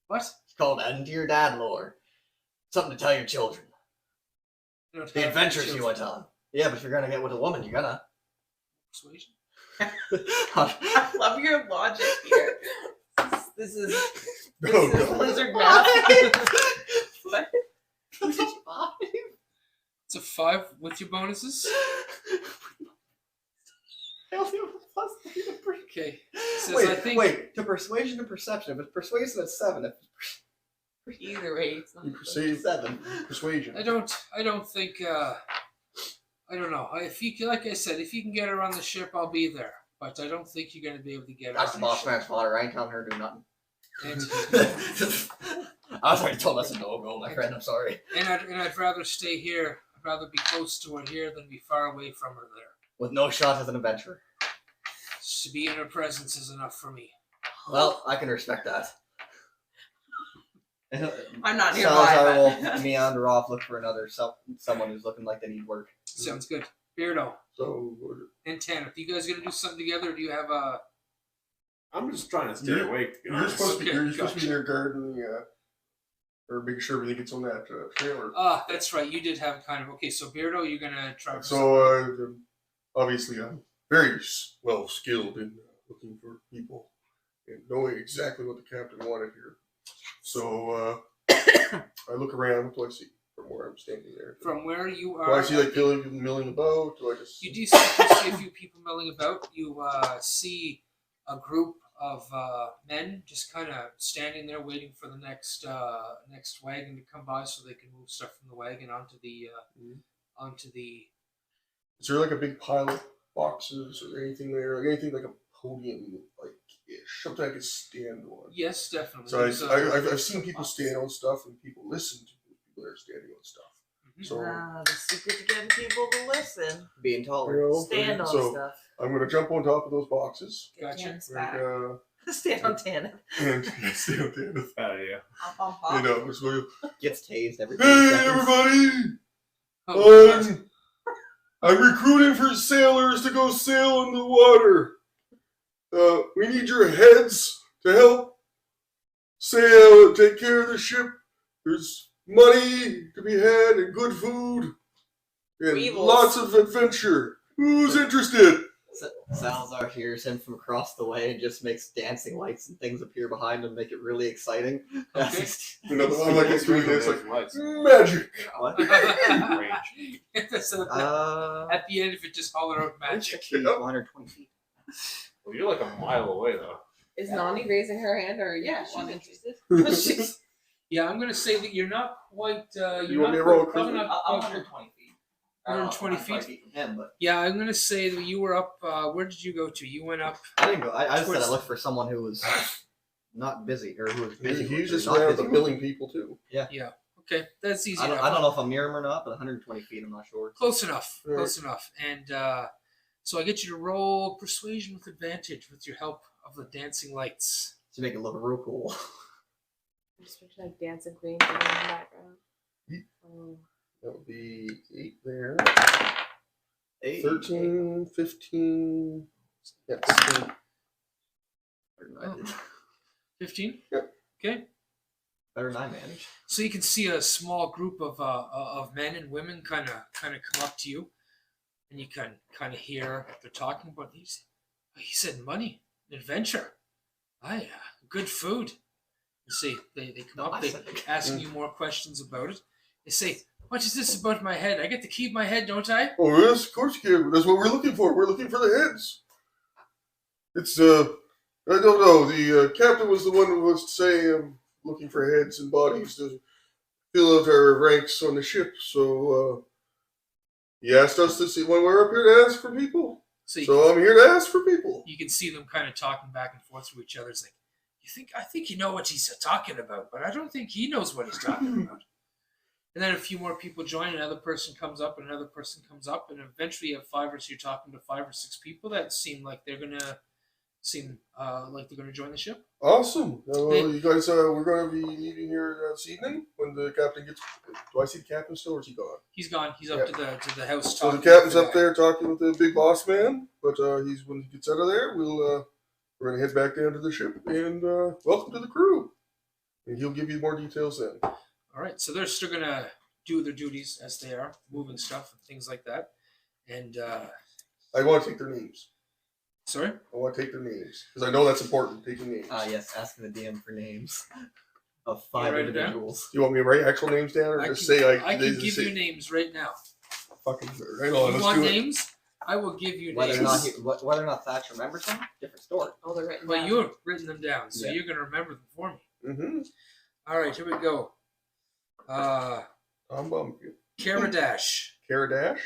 What? It's called adding to your dad lore. Something to tell your children. You don't The have adventures you children. went on. Yeah, but if you're gonna get with a woman, you're gonna. Persuasion. I love your logic here. This is Oh, this is God. lizard math. What? It's a 5 with your bonuses. I only have a +3 to Okay. Says, I think... Wait. To persuasion and perception. If it's persuasion, it's 7. If Either way, it's not. You good. perceive 7. persuasion. I don't think, I don't know. If you can, like I said, if you can get her on the ship, I'll be there. But I don't think you're going to be able to get her That's the on the boss ship. man's father. I ain't telling her to do nothing. And, I was already told that's a no-go, my friend. I'm sorry. I'd rather stay here. I'd rather be close to her here than be far away from her there. With no shot as an adventurer. To be in her presence is enough for me. Well, I can respect that. I'm not Salazar nearby. will meander off, look for another someone who's looking like they need work. Sounds good. Beardo So, and Tanner, you guys gonna do something together? Or do you have a? I'm just trying to stay You're- awake. To be you're honest. supposed to be, Okay, you're supposed to be gotcha. there guarding or making sure everything gets on that trailer. Ah, that's right. You did have kind of okay. So Beardo, you're gonna try. So, obviously, I'm very well skilled in looking for people and knowing exactly what the captain wanted here. So, I look around. What do I see from where I'm standing there? From where you Do are, I see like people milling about? Do I just? you do see a few people milling about. You see a group of men just kind of standing there waiting for the next wagon to come by so they can move stuff from the wagon onto the onto the. Is there like a big pile of boxes or anything there? Like anything like a podium, like ish, something I could stand on? Yes, definitely. So There's, I've seen people stand on stuff and people listen to people that are standing on stuff. Mhm. So The secret to getting people to listen. Being taller. you know, Stand on so stuff. I'm gonna jump on top of those boxes Gotcha. Tanner's and, back. Stand on Tanner. and stand at the end of Bad idea. you know, so, Gets tased every 30 hey seconds. everybody! Oh, I'm recruiting for sailors to go sail in the water. We need your heads to help sail and take care of the ship. There's money to be had and good food and Wevils. lots of adventure. Who's interested? Salazar hears him from across the way and just makes dancing lights and things appear behind him, make it really exciting. Okay. You know, I'm like this doing this like lights. magic. What? So Uh, at the end, if it just holler out Magic magic. key, 120 feet. Well, you're like a mile away though. Is Nonny raising her hand, or Yeah, she's she's interested? She's Yeah, I'm gonna say that you're not quite. You're You want not me to roll quite, probably charisma? not I'm quite- 120 feet. 120 I'm 5 feet? from him, but Yeah, I'm gonna say that you were up. Where did you go to? You went up. I didn't go. I just said Towards- I looked for someone who was not busy, or who was busy. He's or just not around busy. the milling people too. Yeah. Okay, that's easy I don't, enough. I don't know if I'm near him or not, but 120 feet, I'm not sure. Close enough. Right. Close enough. And so I get you to roll persuasion with advantage with your help of the dancing lights. To make it look real cool. I'm just picturing like dancing queen in the background. Yeet. Oh. That would be 8 there. Hey, 13, 15. Yeah, 15. I did. 15. Yep. Okay. Better than I managed. So you can see a small group of men and women kind of come up to you, and you can kind of hear what they're talking about. He said money, adventure, good food. You see, they come up, they asking you more questions about it. They say, "What is this about my head? I get to keep my head, don't I?" Oh yes, of course you can. That's what we're looking for. We're looking for the heads. It's I don't know. The captain was the one who was saying looking for heads and bodies to fill out our ranks on the ship. So he asked us to see when we're up here to ask for people. So you, So I'm here to ask for people. you can see them kind of talking back and forth to each other. It's like, I think you know what he's talking about, but I don't think he knows what he's talking about. And then a few more people join, another person comes up, and another person comes up, and eventually you have you're talking to 5 or 6 people that seem like they're gonna join the ship. Awesome. You guys, we're going to be leaving here this evening when the captain gets. Do I see the captain still, or is he gone? He's gone. He's up to the house. So the talking captain's to up there talking with the big boss man, but he's when he gets out of there, we're gonna head back down to the ship and welcome to the crew. And he'll give you more details then. All right, so they're still gonna do their duties as they are, moving stuff and things like that. And I want to take their names. sorry, I want to take their names because I know that's important. Taking names. Yes, asking the DM for names of You 5 write it down? individuals. Do you want me to write actual names down, or I just can, say I they can just give say, you names right now. Fucking right on. You Let's want do it. names? I will give you Whether names. or not whether or not Thatch remembers them, different story. Oh, they're written Well, down. you've written them down, so Yeah. you're going to remember them for me. Mm-hmm. All right, here we go. I'm bumping. Karadash, Karadash.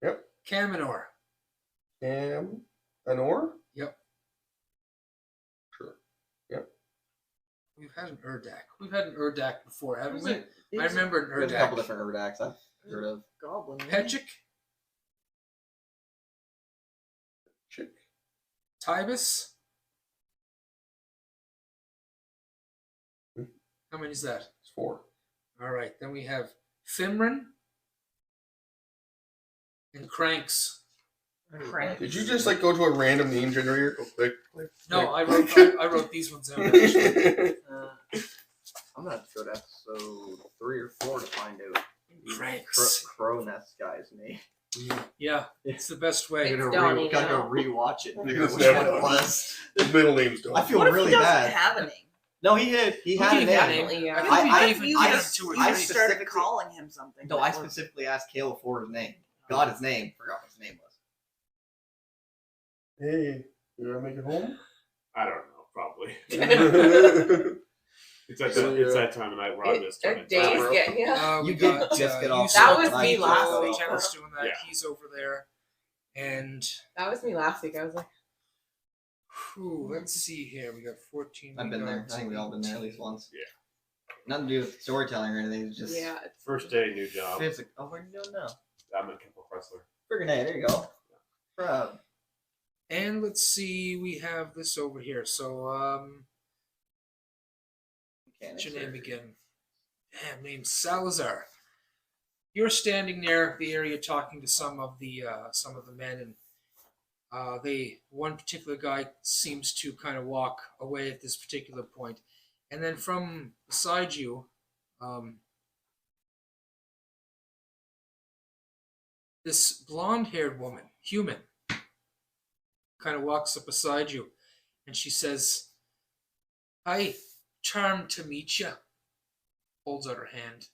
Yep. Kaminor. Anor. Yep. Sure. We've had an Urdak. We've had an Urdak before, haven't There's we? a- there's I remember an There's a couple Urdak. different Urdaks I've heard of. goblin. right? Petchik, Chick. Tibus. Hmm. How many is that? It's 4. All right, then we have Fimrin and Cranks. Crank. Did you just like go to a random name generator? Go click, click. No, click. I wrote these ones down. Actually. I'm gonna have to go to episode 3 or 4 to find out Cranks. Crow Nest guy's name. Yeah, it's the best way. It's Donnie Gotta go now. rewatch it. You Figure out just which never one it know. was. His middle name's Don. I feel What if really he doesn't bad. have a name? No, he did. He had a He name. had Definitely, yeah. I think we I- gave You him just, 2 or you 3. just started specifically- calling him something. No, I before. specifically asked Caleb for his name. Got his name. Forgot what his name was. Hey, you wanna make it home? I don't know, probably. Yeah. It's that time of night where I'm just trying to Days tell. get We You got did just get you off. That saw was the me people, last week. Jenna's doing that. Yeah. He's over there. And That was me last week. I was like, let's see here. We got 14. I've we been there. got I think we all been there at least 18. once. Yeah. Nothing to do with storytelling or anything. It's just yeah. It's, First day, new job. physical. Oh, what are you doing now? I'm a Kimble wrestler. Friggin' A, there you go. Proud. And let's see. We have this over here. So, what's your name again? Damn, name's Salazar. You're standing near the area talking to some of the men, and one particular guy seems to kind of walk away at this particular point, and then from beside you, this blonde-haired woman, human, kind of walks up beside you, and she says, "Hi, charmed to meet you." Holds out her hand.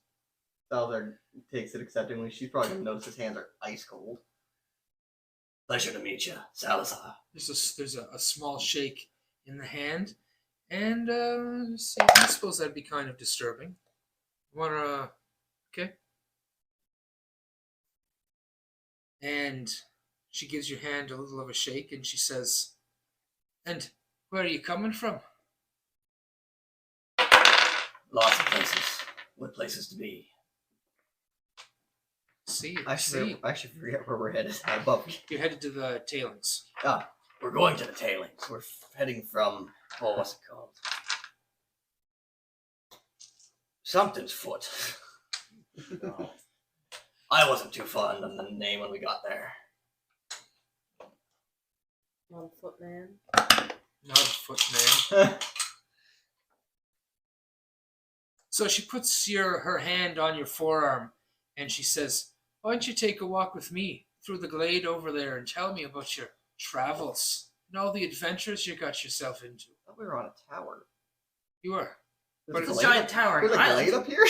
Salazar takes it acceptingly. She's probably gonna notice his hands are ice cold. Pleasure to meet you, Salazar. There's a small shake in the hand, and I suppose that'd be kind of disturbing. Wanna, okay? And she gives your hand a little of a shake, and she says, "And where are you coming from?" Lots of places. What places to be? See, I should forget where we're headed. Above. you're headed to the tailings. We're going to the tailings. We're heading from. Oh, what's it called? Something's foot. No. I wasn't too fond of the name when we got there. One foot man. Not a foot man. So she puts her hand on your forearm, and she says, "Why don't you take a walk with me through the glade over there and tell me about your travels and all the adventures you got yourself into?" I thought we were on a tower. You are. There's But a it's a glade giant up- tower. There's a island. glade up here?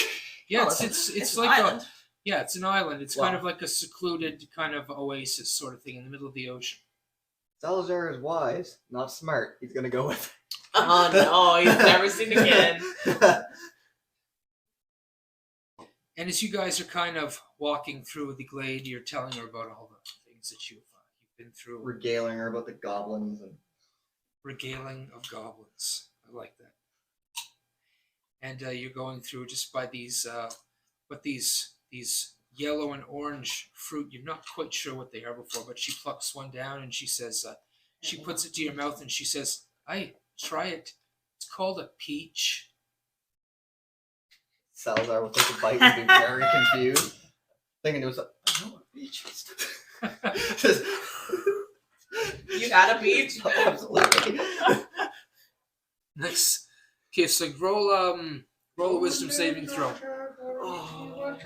Yeah, Oh, it's an like island. it's an island. It's Wow. kind of like a secluded kind of oasis sort of thing in the middle of the ocean. Salazar is wise, not smart. He's gonna go with. Oh no, he's never seen again. And as you guys are kind of walking through the glade, you're telling her about all the things that you've been through. Regaling her about the goblins and. Regaling of goblins. I like that. And you're going through just by these yellow and orange fruit. You're not quite sure what they are before, but she plucks one down and she says, she puts it to your mouth and she says, "Hey, try it. It's called a peach." Salazar will take a bite and be very confused, thinking it was like, I know what beach is. You had a beach? Absolutely. Nice. Okay, so roll a wisdom saving throw. Oh,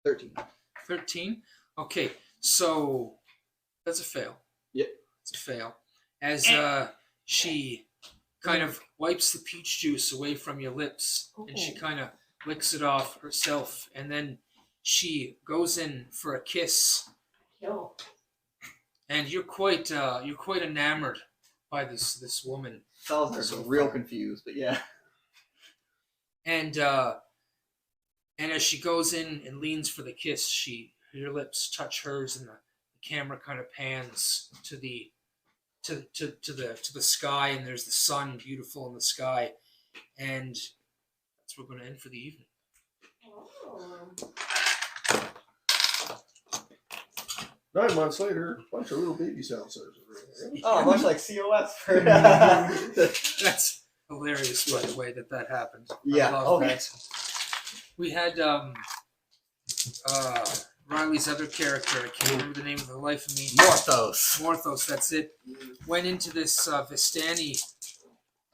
13. 13. Okay, so that's a fail. Yep. It's a fail. As she kind of wipes the peach juice away from your lips, and she kind of licks it off herself, and then she goes in for a kiss, Yo. and you're quite enamored by this woman. Salazar's real confused, but yeah. And as she goes in and leans for the kiss, her lips touch hers, and the camera kind of pans to the sky, and there's the sun beautiful in the sky, and that's where we're going to end for the evening. Oh. 9 months later, a bunch of little baby Salazars over here. Oh, much like COS. For That's hilarious, by the way, that happened. Yeah. I love Oh, that. We had Riley's other character, I can't remember the name of the life of me. Morthos. That's it. Went into this Vistani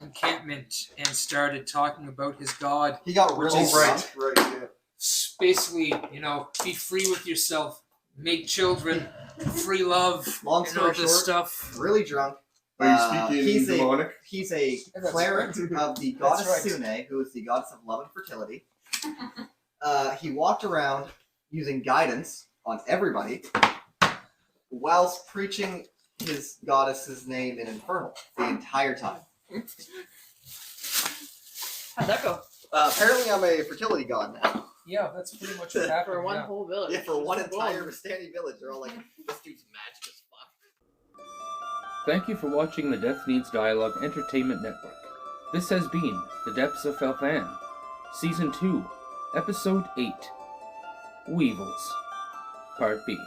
encampment and started talking about his god. He got really drunk. Right, yeah. Basically, be free with yourself, make children, free love, Long and story all this short, stuff. really drunk. Are you speaking demonic? He's a That's cleric right. of the That's goddess right. Sune, who is the goddess of love and fertility. He walked around using guidance on everybody whilst preaching his goddess's name in Infernal the entire time. How'd that go? Apparently I'm a fertility god now. Yeah, that's pretty much what happened. For one yeah. whole village. Yeah, for one Boom. entire Vistani village. They're all like, this dude's magic as fuck. Thank you for watching the Death Needs Dialogue Entertainment Network. This has been The Depths of Fel'Than, Season 2, Episode 8, Wevils, Part B.